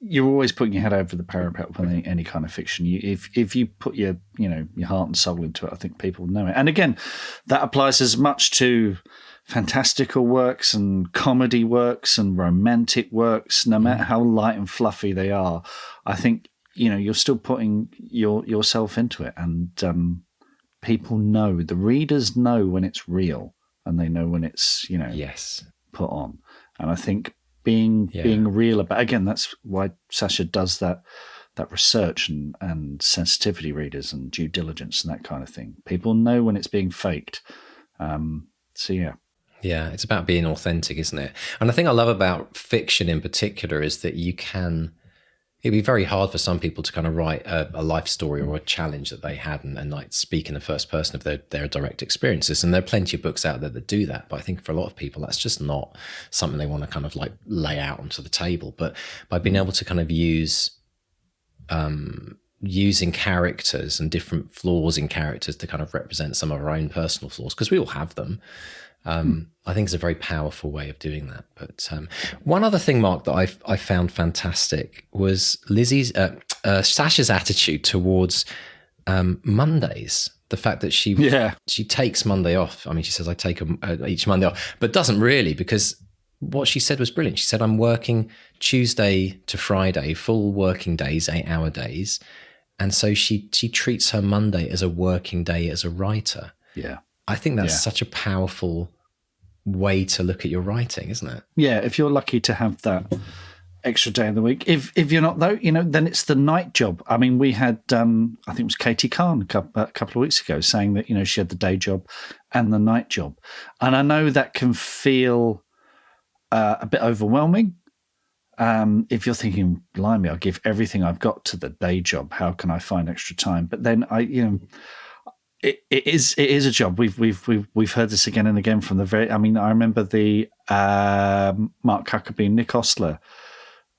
you're always putting your head over the parapet with any kind of fiction. If you put your heart and soul into it, I think people know it. And again, that applies as much to fantastical works and comedy works and romantic works, no matter how light and fluffy they are. I think you're still putting yourself into it, and people know, the readers know when it's real, and they know when it's put on. And I think being real about, again, that's why Sasha does that research and sensitivity readers and due diligence and that kind of thing. People know when it's being faked. Yeah, it's about being authentic, isn't it? And the thing I love about fiction in particular is that it'd be very hard for some people to kind of write a life story or a challenge that they had and like speak in the first person of their direct experiences. And there are plenty of books out there that do that. But I think for a lot of people, that's just not something they want to kind of like lay out onto the table. But by being able to kind of using characters and different flaws in characters to kind of represent some of our own personal flaws, because we all have them. I think it's a very powerful way of doing that. But one other thing, Mark, that I found fantastic was Sasha's attitude towards Mondays. The fact that she takes Monday off. I mean, she says, I take each Monday off, but doesn't really, because what she said was brilliant. She said, I'm working Tuesday to Friday, full working days, 8-hour days. And so she treats her Monday as a working day as a writer. Yeah. I think that's such a powerful way to look at your writing, isn't it? Yeah, if you're lucky to have that extra day in the week. If you're not, though, then it's the night job. I mean, we had, I think it was Katie Khan a couple of weeks ago saying that, she had the day job and the night job. And I know that can feel a bit overwhelming. If you're thinking, blimey, I'll give everything I've got to the day job. How can I find extra time? But then It is a job. We've heard this again and again from the very. I mean, I remember the Mark Huckabee, Nick Ostler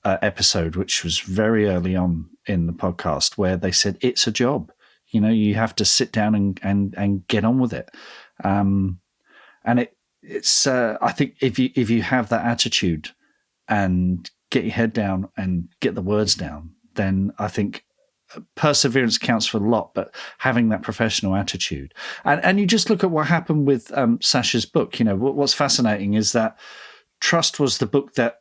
episode, which was very early on in the podcast, where they said it's a job. You have to sit down and get on with it. And it's. I think if you have that attitude and get your head down and get the words down, then I think perseverance counts for a lot, but having that professional attitude. And you just look at what happened with Sasha's book. What's fascinating is that Trust was the book that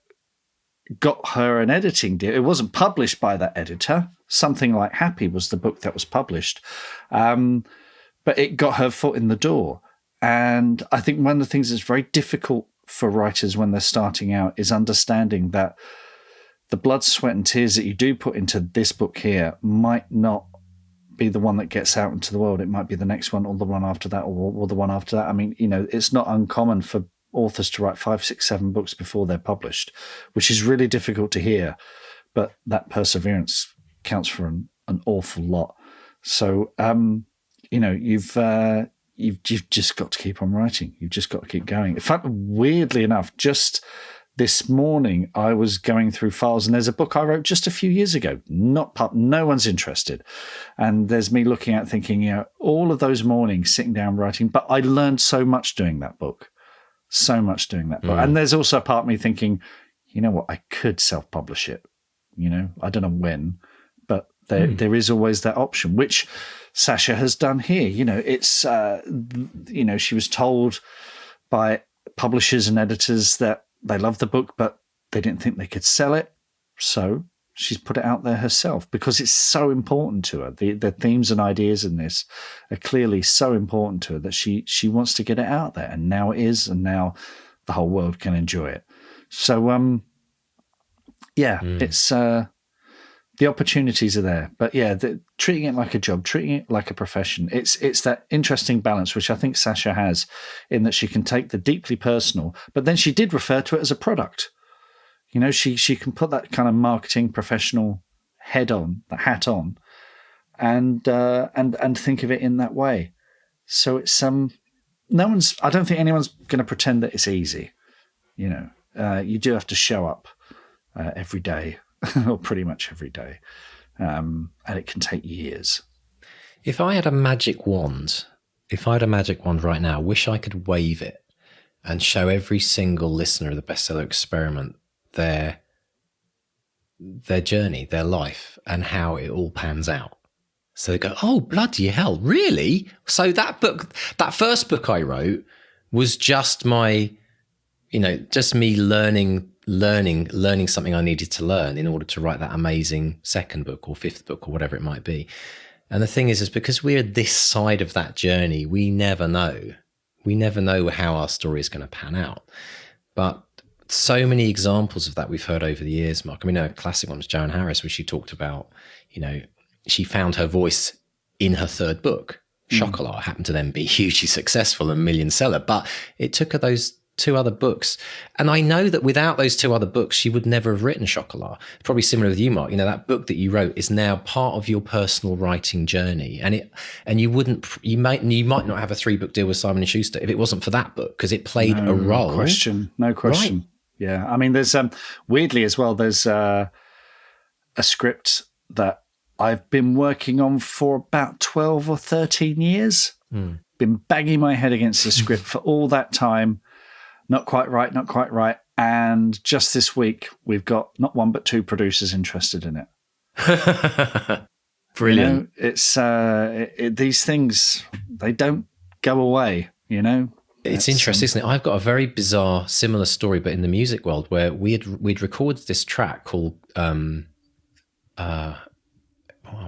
got her an editing deal. It wasn't published by that editor. Something Like Happy was the book that was published. But it got her foot in the door. And I think one of the things that's very difficult for writers when they're starting out is understanding that the blood, sweat, and tears that you do put into this book here might not be the one that gets out into the world. It might be the next one, or the one after that, or the one after that. I mean, it's not uncommon for authors to write 5, 6, 7 books before they're published, which is really difficult to hear. But that perseverance counts for an awful lot. So, you've just got to keep on writing. You've just got to keep going. In fact, weirdly enough, just this morning I was going through files, and there's a book I wrote just a few years ago, no one's interested. And there's me looking at thinking, all of those mornings sitting down writing, but I learned so much doing that book. And there's also a part of me thinking, you know what, I could self-publish it. I don't know when, but there is always that option, which Sasha has done here. It's, she was told by publishers and editors that they loved the book, but they didn't think they could sell it. So she's put it out there herself because it's so important to her. The themes and ideas in this are clearly so important to her that she wants to get it out there. And now it is, and now the whole world can enjoy it. So, it's the opportunities are there. But treating it like a job, treating it like a profession, it's that interesting balance, which I think Sasha has, in that she can take the deeply personal, but then she did refer to it as a product. She can put that kind of marketing professional hat on, and think of it in that way. So it's I don't think anyone's going to pretend that it's easy. You do have to show up every day, or pretty much every day, and it can take years. If I had a magic wand right now, I wish I could wave it and show every single listener of the Bestseller Experiment their journey, their life, and how it all pans out. So they go, oh, bloody hell, really? So that first book I wrote was just just me learning something I needed to learn in order to write that amazing second book or fifth book or whatever it might be. And the thing is because we're this side of that journey, we never know. We never know how our story is going to pan out. But so many examples of that we've heard over the years, Mark. I mean, a classic one was Joan Harris, where she talked about, she found her voice in her third book. Chocolat happened to then be hugely successful and million seller, but it took her those two other books. And I know that without those two other books, she would never have written Chocolat. Probably similar with you, Mark. That book that you wrote is now part of your personal writing journey. And you might not have a 3-book deal with Simon & Schuster if it wasn't for that book, because it played a role. No question. Right. Yeah. I mean, there's weirdly as well, there's a script that I've been working on for about 12 or 13 years. Been banging my head against the script for all that time. Not quite right. And just this week, we've got not one but 2 producers interested in it. Brilliant. It's these things, they don't go away, It's interesting, isn't it? I've got a very bizarre, similar story, but in the music world, where we'd recorded this track called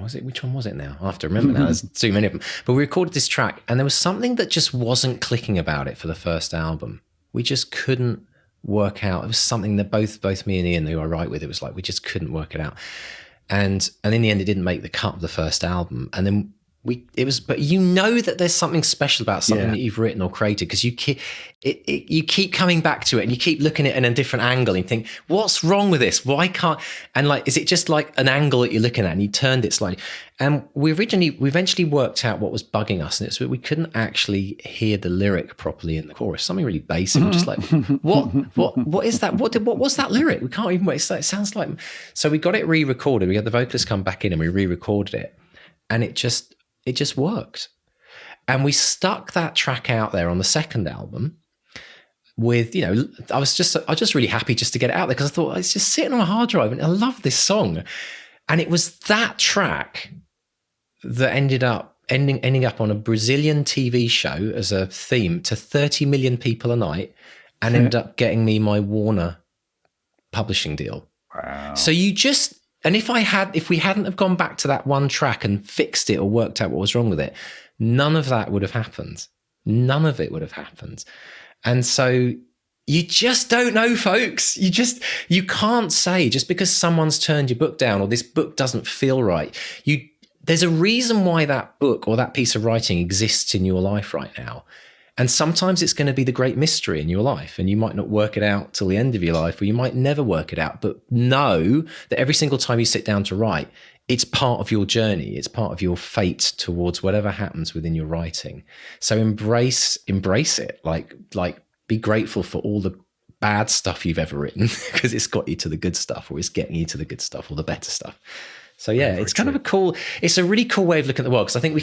was it? Which one was it now? I have to remember now. There's too many of them. But we recorded this track, and there was something that just wasn't clicking about it for the first album. We just couldn't work out. It was something that both me and Ian, who I write with, it was like we just couldn't work it out. And in the end, it didn't make the cut of the first album. And then but that there's something special about something that you've written or created, because you keep coming back to it, and you keep looking at it in a different angle and think, what's wrong with this? Why can't? And is it just like an angle that you're looking at, and you turned it slightly? And we eventually worked out what was bugging us, and it's that we couldn't actually hear the lyric properly in the chorus. Something really basic. We're just like, what is that? What's that lyric? We can't even wait. It sounds like. So we got it re-recorded. We had the vocalist come back in, and we re-recorded it, and it just worked. And we stuck that track out there on the second album with, I was just really happy just to get it out there, because I thought it's just sitting on a hard drive and I love this song. And it was that track that ending up on a Brazilian TV show as a theme to 30 million people a night, and ended up getting me my Warner publishing deal. Wow. So and if we hadn't have gone back to that one track and fixed it or worked out what was wrong with it, none of that would have happened. None of it would have happened. And so you just don't know, folks. You can't say, just because someone's turned your book down or this book doesn't feel right, there's a reason why that book or that piece of writing exists in your life right now. And sometimes it's going to be the great mystery in your life, and you might not work it out till the end of your life, or you might never work it out. But know that every single time you sit down to write, it's part of your journey. It's part of your fate towards whatever happens within your writing. So embrace it. Like be grateful for all the bad stuff you've ever written because it's got you to the good stuff, or it's getting you to the good stuff or the better stuff. So yeah, it's kind of it's a really cool way of looking at the world, because I think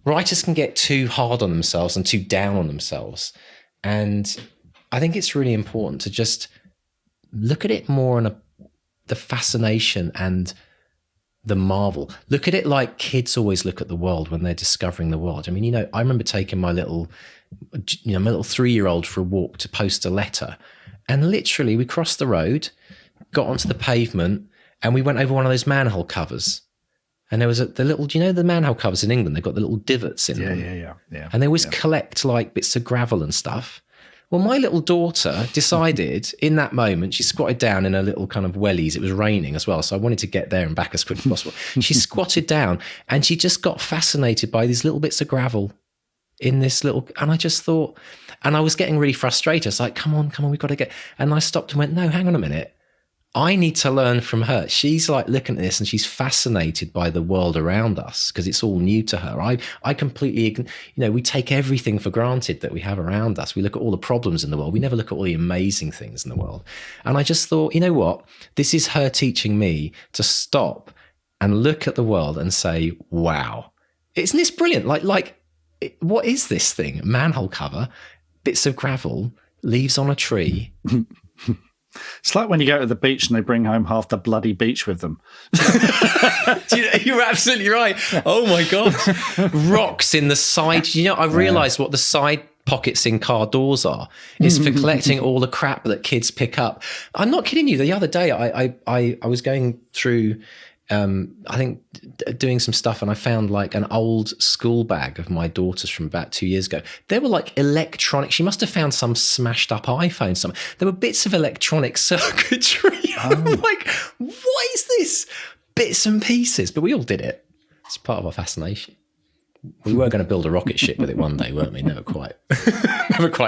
writers can get too hard on themselves and too down on themselves. And I think it's really important to just look at it more on the fascination and the marvel. Look at it like kids always look at the world when they're discovering the world. I mean, I remember taking my little 3-year-old for a walk to post a letter, and literally we crossed the road, got onto the pavement, and we went over one of those manhole covers. And there was the little, do you know the manhole covers in England? They've got the little divots in them. Yeah. And they always collect like bits of gravel and stuff. Well, my little daughter decided in that moment, she squatted down in her little kind of wellies. It was raining as well, so I wanted to get there and back as quick as possible. She squatted down and she just got fascinated by these little bits of gravel in this little, and I just thought, and I was getting really frustrated. It's like, come on, we've got to get, and I stopped and went, no, hang on a minute. I need to learn from her. She's like looking at this and she's fascinated by the world around us because it's all new to her. I completely, we take everything for granted that we have around us. We look at all the problems in the world. We never look at all the amazing things in the world. And I just thought, you know what? This is her teaching me to stop and look at the world and say, wow, isn't this brilliant? What is this thing? Manhole cover, bits of gravel, leaves on a tree. It's like when you go to the beach and they bring home half the bloody beach with them. You're absolutely right. Oh my God. Rocks in the side. I realised what the side pockets in car doors are. It's for collecting all the crap that kids pick up. I'm not kidding you. The other day I was going through I think doing some stuff, and I found like an old school bag of my daughter's from about 2 years ago. There were like electronic, she must have found some smashed up iPhone somewhere. There were bits of electronic circuitry. I'm like, what is this? Bits and pieces. But we all did it. It's part of our fascination. We were going to build a rocket ship with it one day, weren't we? Never quite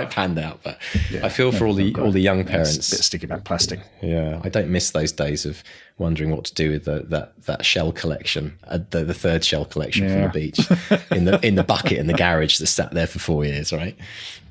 panned out. But I feel for all the young parents. It's a bit sticky back plastic. Yeah, I don't miss those days of wondering what to do with that shell collection, the third shell collection from the beach in the bucket in the garage that sat there for 4 years. Right,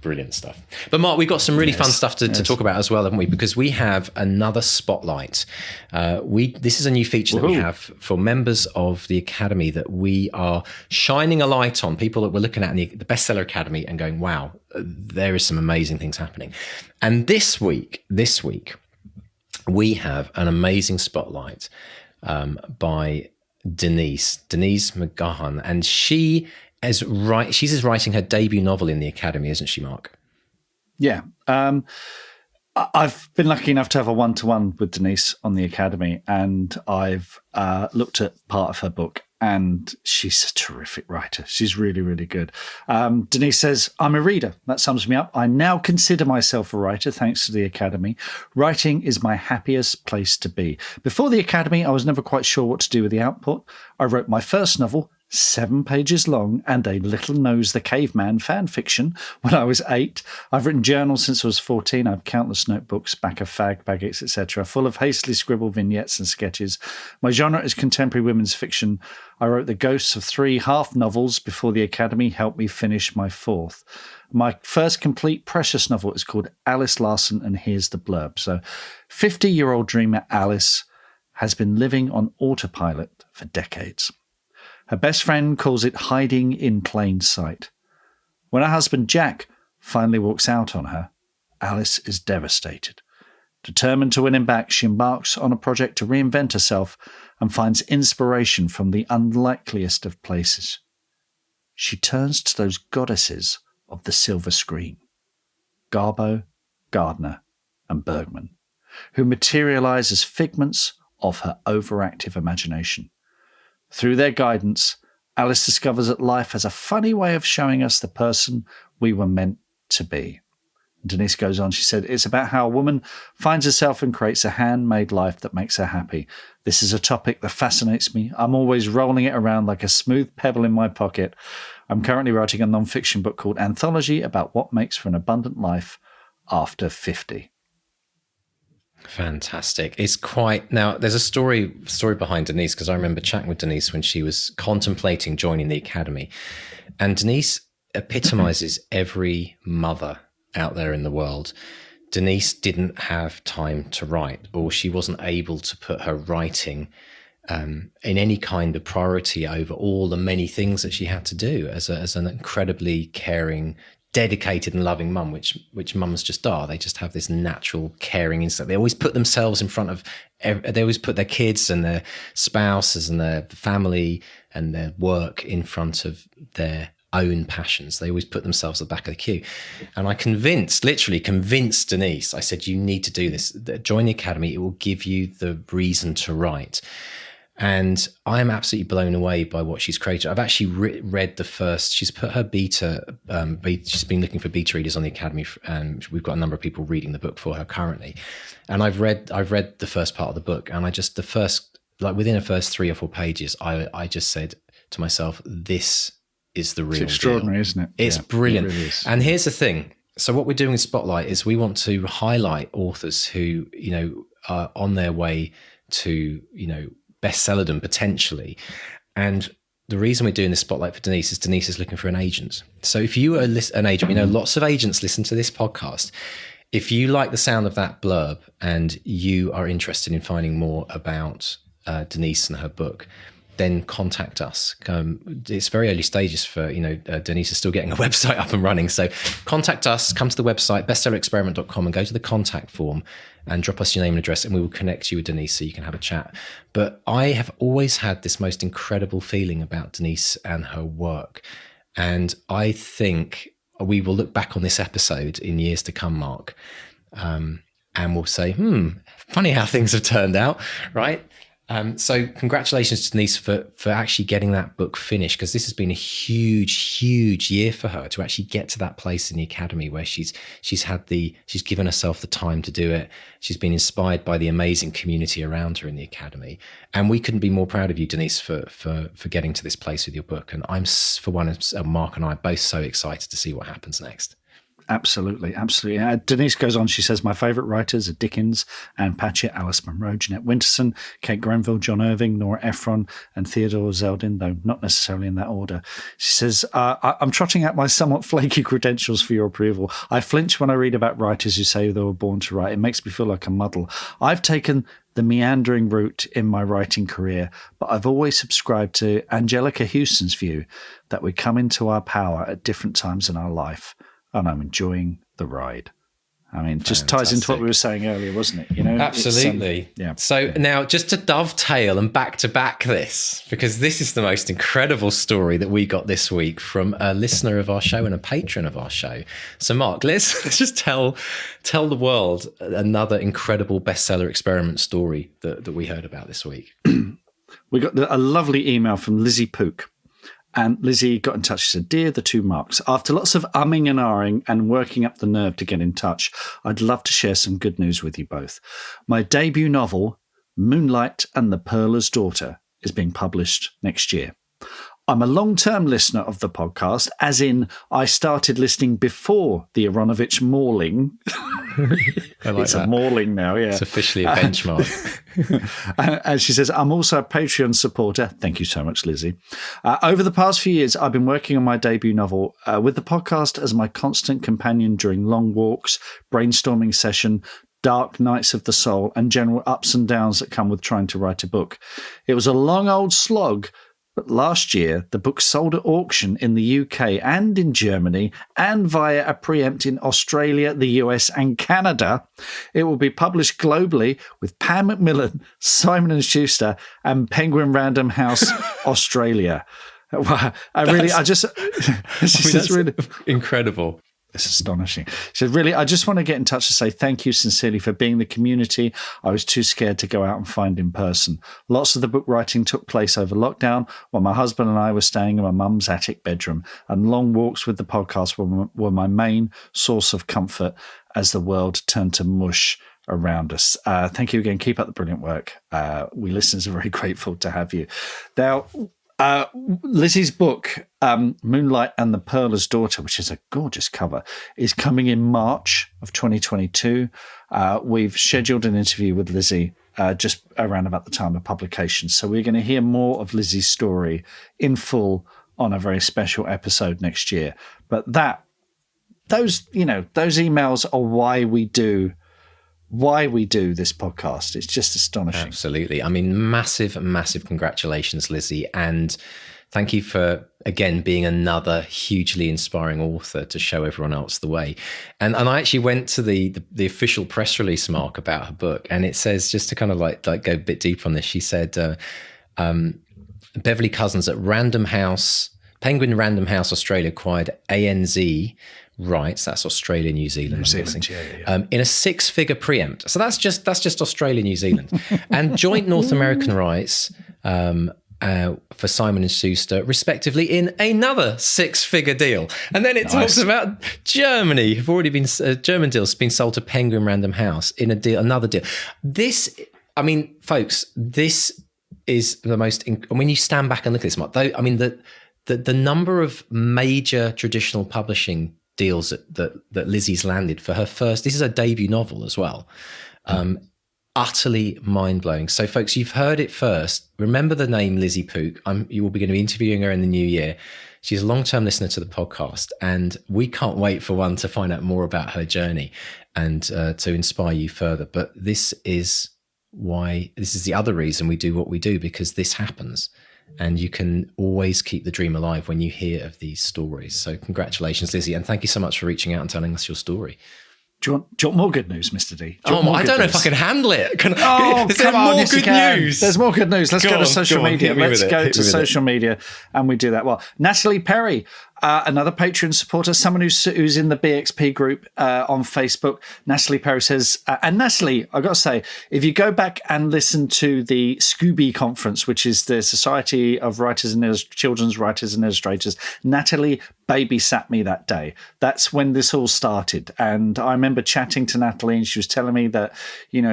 brilliant stuff. But Mark, we've got some really fun stuff to talk about as well, haven't we? Because we have another spotlight. This is a new feature that we have for members of the Academy that we are shining a light on, people that we're looking at in the Bestseller Academy and going, wow, there is some amazing things happening. And this week, we have an amazing spotlight by Denise Mcgohan, and she's writing her debut novel in the Academy, isn't she, Mark? Yeah. I've been lucky enough to have a one-to-one with Denise on the Academy, and I've looked at part of her book, and she's a terrific writer. She's really, really good. Denise says, I'm a reader. That sums me up. I now consider myself a writer, thanks to the Academy. Writing is my happiest place to be. Before the Academy, I was never quite sure what to do with the output. I wrote my first novel, 7 pages long, and a Little Nose the Caveman fan fiction when I was 8. I've written journals since I was 14. I have countless notebooks, back of fag, baguettes, etc., full of hastily scribbled vignettes and sketches. My genre is contemporary women's fiction. I wrote the ghosts of 3 half novels before the Academy helped me finish my 4th. My first complete precious novel is called Alice Larson, and here's the blurb. So, 50-year-old dreamer Alice has been living on autopilot for decades. Her best friend calls it hiding in plain sight. When her husband Jack finally walks out on her, Alice is devastated. Determined to win him back, she embarks on a project to reinvent herself and finds inspiration from the unlikeliest of places. She turns to those goddesses of the silver screen, Garbo, Gardner, and Bergman, who materialize as figments of her overactive imagination. Through their guidance, Alice discovers that life has a funny way of showing us the person we were meant to be. Denise goes on, she said, it's about how a woman finds herself and creates a handmade life that makes her happy. This is a topic that fascinates me. I'm always rolling it around like a smooth pebble in my pocket. I'm currently writing a non-fiction book called Anthology about what makes for an abundant life after 50. Fantastic. It's quite, now there's a story behind Denise, because I remember chatting with Denise when she was contemplating joining the Academy, and Denise epitomizes every mother out there in the world, Denise didn't have time to write, or she wasn't able to put her writing in any kind of priority over all the many things that she had to do as an incredibly caring, dedicated and loving mum, which mums just are. They just have this natural caring instinct. They always put themselves in front of, they always put their kids and their spouses and their family and their work in front of their own passions. They always put themselves at the back of the queue. And I literally convinced Denise, I said, you need to do this. Join the academy. It will give you the reason to write. And I'm absolutely blown away by what she's created. I've actually read the first, she's put her beta, she's been looking for beta readers on the academy, and we've got a number of people reading the book for her currently. And I've read the first part of the book, and within the first 3 or 4 pages, I just said to myself, this is the real deal. It's extraordinary, isn't it? It's brilliant. It really is. And here's the thing. So what we're doing with Spotlight is we want to highlight authors who, are on their way to, bestsellerdom potentially. And the reason we're doing this Spotlight for Denise is Denise is looking for an agent. So if you are an agent, lots of agents listen to this podcast. If you like the sound of that blurb and you are interested in finding more about Denise and her book, then contact us. It's very early stages for, Denise is still getting a website up and running. So contact us, come to the website, bestsellerexperiment.com, and go to the contact form and drop us your name and address, and we will connect you with Denise so you can have a chat. But I have always had this most incredible feeling about Denise and her work. And I think we will look back on this episode in years to come, Mark, and we'll say, funny how things have turned out, right? So congratulations to Denise for actually getting that book finished, because this has been a huge, huge year for her to actually get to that place in the academy where she's given herself the time to do it. She's been inspired by the amazing community around her in the academy. And we couldn't be more proud of you, Denise, for getting to this place with your book. And I'm, for one, Mark and I are both so excited to see what happens next. Absolutely, absolutely. Denise goes on, she says, my favourite writers are Dickens, Anne Patchett, Alice Munro, Jeanette Winterson, Kate Grenville, John Irving, Nora Ephron, and Theodore Zeldin, though not necessarily in that order. She says, I'm trotting out my somewhat flaky credentials for your approval. I flinch when I read about writers who say they were born to write. It makes me feel like a muddle. I've taken the meandering route in my writing career, but I've always subscribed to Angelica Houston's view that we come into our power at different times in our life. And I'm enjoying the ride. I mean, just ties into what we were saying earlier, wasn't it? Absolutely. Yeah. So now, just to dovetail and back to back this, because this is the most incredible story that we got this week from a listener of our show and a patron of our show. So, Mark, let's just tell the world another incredible bestseller experiment story that we heard about this week. We got a lovely email from Lizzie Pook. And Lizzie got in touch. She said, Dear the two Marks, after lots of umming and ahhing and working up the nerve to get in touch, I'd love to share some good news with you both. My debut novel, Moonlight and the Pearler's Daughter, is being published next year. I'm a long-term listener of the podcast, as in I started listening before the Aronovich mauling. I like it's that. A mauling now, yeah. It's officially a benchmark. And she says, I'm also a Patreon supporter. Thank you so much, Lizzie. Over the past few years, I've been working on my debut novel with the podcast as my constant companion during long walks, brainstorming session, dark nights of the soul, and general ups and downs that come with trying to write a book. It was a long old slog, but last year, the book sold at auction in the UK and in Germany and via a preempt in Australia, the US and Canada. It will be published globally with Pan Macmillan, Simon & Schuster and Penguin Random House Australia. That's really incredible. It's astonishing. She said, really, I just want to get in touch to say thank you sincerely for being the community I was too scared to go out and find in person. Lots of the book writing took place over lockdown while my husband and I were staying in my mum's attic bedroom, and long walks with the podcast were my main source of comfort as the world turned to mush around us. Thank you again. Keep up the brilliant work. We listeners are very grateful to have you. Now, Lizzie's book, Moonlight and the Pearler's Daughter, which is a gorgeous cover, is coming in March of 2022. We've scheduled an interview with Lizzie just around about the time of publication. So we're going to hear more of Lizzie's story in full on a very special episode next year. But that those emails are why we do this podcast. It's just astonishing. Absolutely. I mean, massive congratulations, Lizzie. And thank you for, again, being another hugely inspiring author to show everyone else the way. And I actually went to the official press release, Mark, about her book. And it says, just to kind of like go a bit deeper on this, she said, Beverly Cousins at Penguin Random House Australia acquired ANZ rights, that's Australia, New Zealand, in a 6-figure preempt. So that's just Australia, New Zealand, and joint North American rights for Simon & Schuster, respectively, in another 6-figure deal. And then it talks about Germany. Have already been German deals been sold to Penguin Random House in another deal. This, I mean, folks, this is the most. When you stand back and look at this, Mark, I mean, the number of major traditional publishing deals that Lizzie's landed for her first. This is her debut novel as well. Utterly mind-blowing. So, folks, you've heard it first. Remember the name Lizzie Pook. You will be going to be interviewing her in the new year. She's a long-term listener to the podcast, and we can't wait for one to find out more about her journey and to inspire you further. But this is the other reason we do what we do, because this happens. And you can always keep the dream alive when you hear of these stories. So congratulations, Lizzie. And thank you so much for reaching out and telling us your story. Do you want more good news, Mr. D? I don't know if I can handle it. Is there more good news? There's more good news. Let's go to social media. Let's go to social media, and we do that well. Natalie Perry, another Patreon supporter, someone who's in the BXP group on Facebook. Natalie Perry says, and Natalie, I've got to say, if you go back and listen to the Scooby conference, which is the Society of Writers and Children's Writers and Illustrators, Natalie babysat me that day. That's when this all started. And I remember chatting to Natalie, and she was telling me that,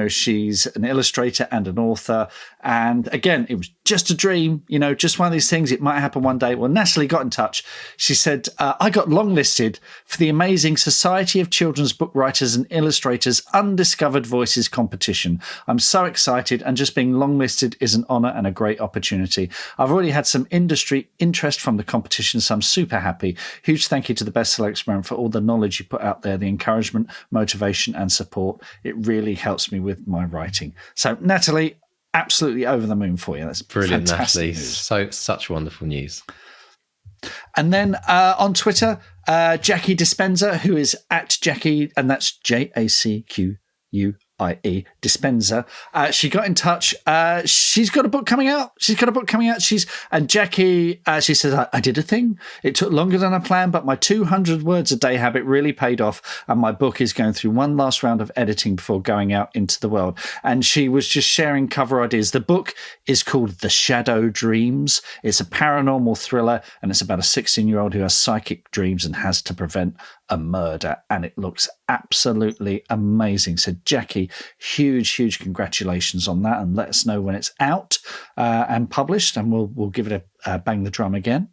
she's an illustrator and an author. And again, it was just a dream, just one of these things. It might happen one day. Well, Natalie got in touch. She said, I got longlisted for the amazing Society of Children's Book Writers and Illustrators Undiscovered Voices competition. I'm so excited, and just being longlisted is an honor and a great opportunity. I've already had some industry interest from the competition, so I'm super happy. Huge thank you to the Bestseller Experiment for all the knowledge you put out there, the encouragement, motivation, and support. It really helps me with my writing. So, Natalie, absolutely over the moon for you. That's brilliant, Natalie. News. Such wonderful news. And then on Twitter, Jackie Dispenza, who is at Jackie, and that's JACQUIE Dispenza. She got in touch. She's got a book coming out. And Jackie, she says, I did a thing. It took longer than I planned, but my 200 words a day habit really paid off. And my book is going through one last round of editing before going out into the world. And she was just sharing cover ideas. The book is called The Shadow Dreams. It's a paranormal thriller, and it's about a 16-year-old who has psychic dreams and has to prevent a murder. And it looks absolutely amazing. So Jackie, huge congratulations on that, and let us know when it's out and published, and we'll give it a bang the drum again.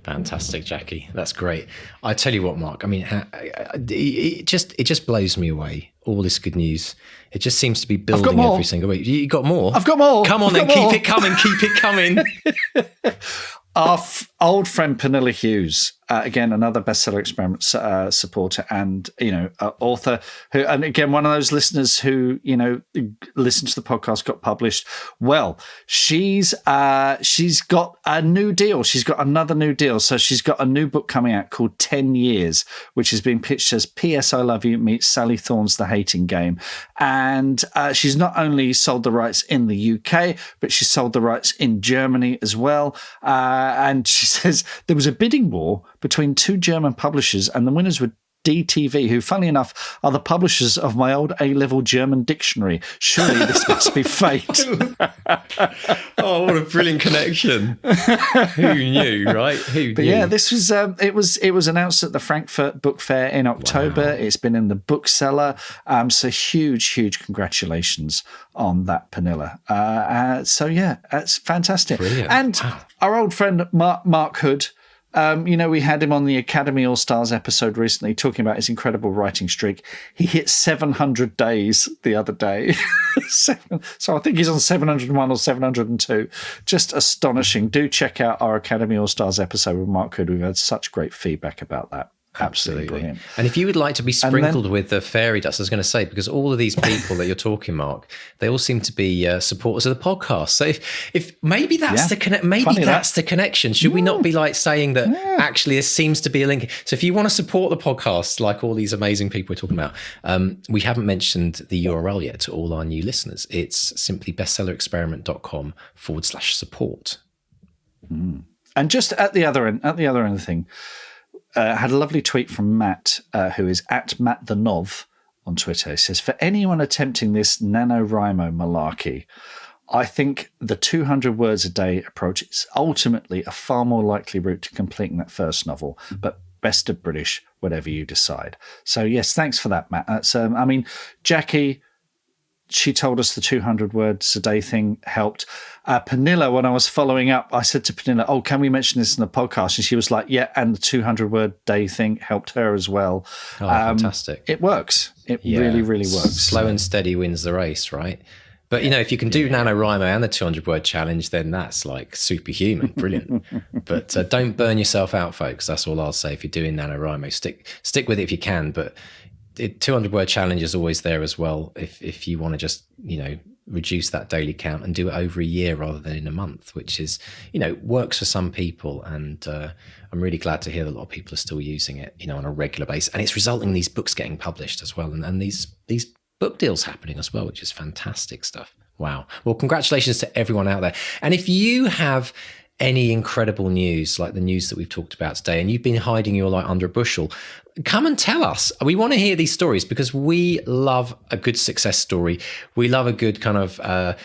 Fantastic, Jackie. That's great. I tell you what, Mark, I mean, it just blows me away, all this good news. It just seems to be building every single week. You got more? I've got more. Come on, then, keep it coming. Our old friend Pernilla Hughes, again, another Bestseller Experiment supporter and, author, who, and again, one of those listeners who, listened to the podcast, got published. Well, she's got a new deal. She's got another new deal. So she's got a new book coming out called 10 Years, which has been pitched as P.S. I Love You meets Sally Thorne's The Hating Game. And she's not only sold the rights in the UK, but she sold the rights in Germany as well. And she says there was a bidding war between two German publishers, and the winners were DTV, who, funnily enough, are the publishers of my old A-level German dictionary. Surely this must be fate. Oh, what a brilliant connection. Who knew, right? Who but knew? Yeah, this was it was announced at the Frankfurt Book Fair in October. Wow. It's been in the bookseller. So huge congratulations on that, Pernilla. So yeah, that's fantastic. Brilliant. And our old friend Mark Hood, we had him on the Academy All-Stars episode recently talking about his incredible writing streak. He hit 700 days the other day. So I think he's on 701 or 702. Just astonishing. Do check out our Academy All-Stars episode with Mark Hood. We've had such great feedback about that. Absolutely brilliant. And if you would like to be sprinkled with the fairy dust, I was going to say, because all of these people that you're talking, Mark, they all seem to be supporters of the podcast. So if maybe that's the connection. Should we not be like saying that actually there seems to be a link? So if you want to support the podcast, like all these amazing people we're talking about, we haven't mentioned the URL yet to all our new listeners. It's simply bestsellerexperiment.com/support. And just at the other end of the thing, had a lovely tweet from Matt, who is at Matt the Nov on Twitter. He says, for anyone attempting this NaNoWriMo malarkey, I think the 200 words a day approach is ultimately a far more likely route to completing that first novel, but best of British, whatever you decide. So yes, thanks for that, Matt. That's, Jackie, she told us the 200 words a day thing helped. Pernilla, when I was following up, I said to Pernilla, can we mention this in the podcast? And she was like, yeah, and the 200 word day thing helped her as well. Oh, fantastic. It works. It really, really works. Slow and steady wins the race, right? But, if you can do NaNoWriMo and the 200 word challenge, then that's like superhuman. Brilliant. But don't burn yourself out, folks. That's all I'll say. If you're doing NaNoWriMo, stick with it if you can. But 200 word challenge is always there as well. If you want to just, reduce that daily count and do it over a year rather than in a month, which is, works for some people. And I'm really glad to hear that a lot of people are still using it, on a regular basis. And it's resulting in these books getting published as well. And these book deals happening as well, which is fantastic stuff. Wow. Well, congratulations to everyone out there. And if you have any incredible news, like the news that we've talked about today, and you've been hiding your light under a bushel, come and tell us. We want to hear these stories because we love a good success story. We love a good kind of, I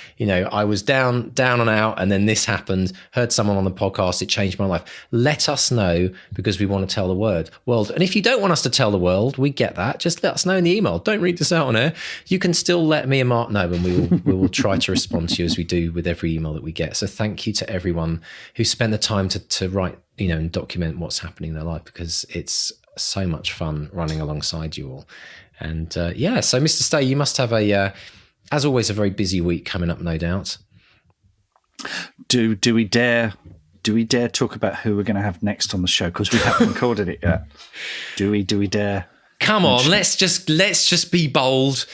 was down and out, and then this happened, heard someone on the podcast, it changed my life. Let us know, because we want to tell the world. And if you don't want us to tell the world, we get that. Just let us know in the email. Don't read this out on air. You can still let me and Mark know, and we will try to respond to you as we do with every email that we get. So thank you to everyone who spent the time to write, and document what's happening in their life, because it's so much fun running alongside you all. And so Mr. Stay, you must have as always, a very busy week coming up, no doubt. Do we dare talk about who we're going to have next on the show, because we haven't recorded it yet? Do we dare? Come on, let's just be bold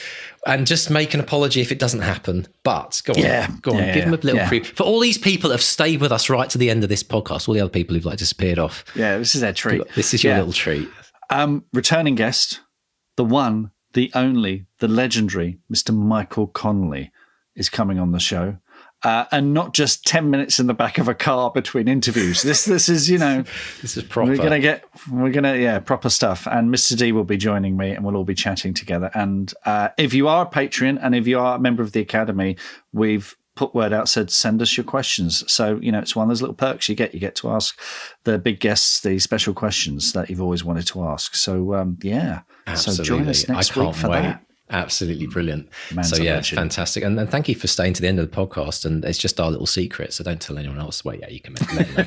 and just make an apology if it doesn't happen. But go on, give them a little preview. For all these people that have stayed with us right to the end of this podcast, all the other people who've disappeared off. Yeah, this is their treat. This is your little treat. Returning guest, the one, the only, the legendary Mr. Michael Connolly is coming on the show. And not just 10 minutes in the back of a car between interviews. This is, this is proper. We're gonna proper stuff. And Mr. D will be joining me, and we'll all be chatting together. And if you are a Patreon and if you are a member of the Academy, we've put word out, said send us your questions. So it's one of those little perks you get. You get to ask the big guests the special questions that you've always wanted to ask. So Absolutely. So join us next week for that. Absolutely brilliant. Fantastic. And thank you for staying to the end of the podcast. And it's just our little secret, so don't tell anyone else. Well, yeah, you can let them know.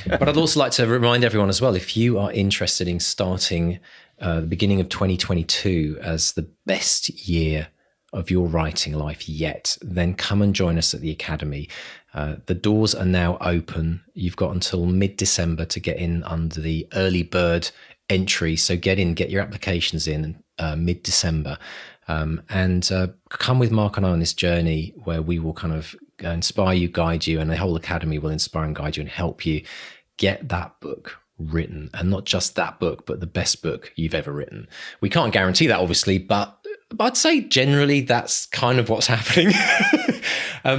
But I'd also like to remind everyone as well, if you are interested in starting the beginning of 2022 as the best year of your writing life yet, then come and join us at the Academy. The doors are now open. You've got until mid-December to get in under the early bird entry. So get your applications in mid-December, and come with Mark and I on this journey where we will kind of inspire you, guide you, and the whole Academy will inspire and guide you and help you get that book written. And not just that book, but the best book you've ever written. We can't guarantee that, obviously, but I'd say generally that's kind of what's happening.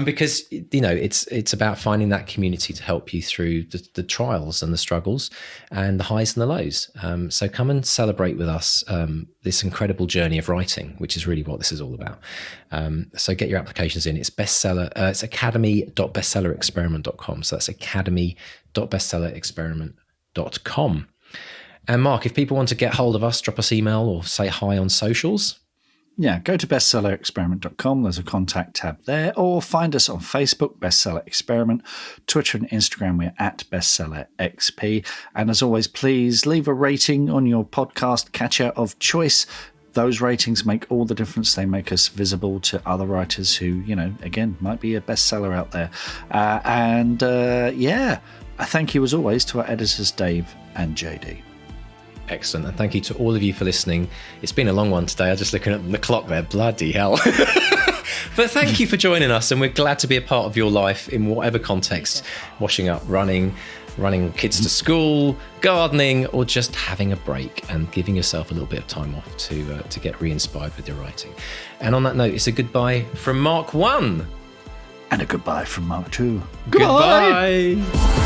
Because it's about finding that community to help you through the trials and the struggles and the highs and the lows. So come and celebrate with us this incredible journey of writing, which is really what this is all about. So get your applications in. It's bestseller. It's academy.bestsellerexperiment.com. So that's academy.bestsellerexperiment.com. And Mark, if people want to get hold of us, drop us email or say hi on socials. Yeah, go to bestsellerexperiment.com. There's a contact tab there. Or find us on Facebook, Bestseller Experiment. Twitter and Instagram, we're at BestsellerXP. And as always, please leave a rating on your podcast catcher of choice. Those ratings make all the difference. They make us visible to other writers who, again, might be a bestseller out there. A thank you as always to our editors, Dave and JD. Excellent. And thank you to all of you for listening. It's been a long one today. I'm just looking at the clock there. Bloody hell. But thank you for joining us, and we're glad to be a part of your life in whatever context: washing up, running kids to school, gardening, or just having a break and giving yourself a little bit of time off to get re-inspired with your writing. And on that note, it's a goodbye from Mark 1. And a goodbye from Mark 2. Goodbye.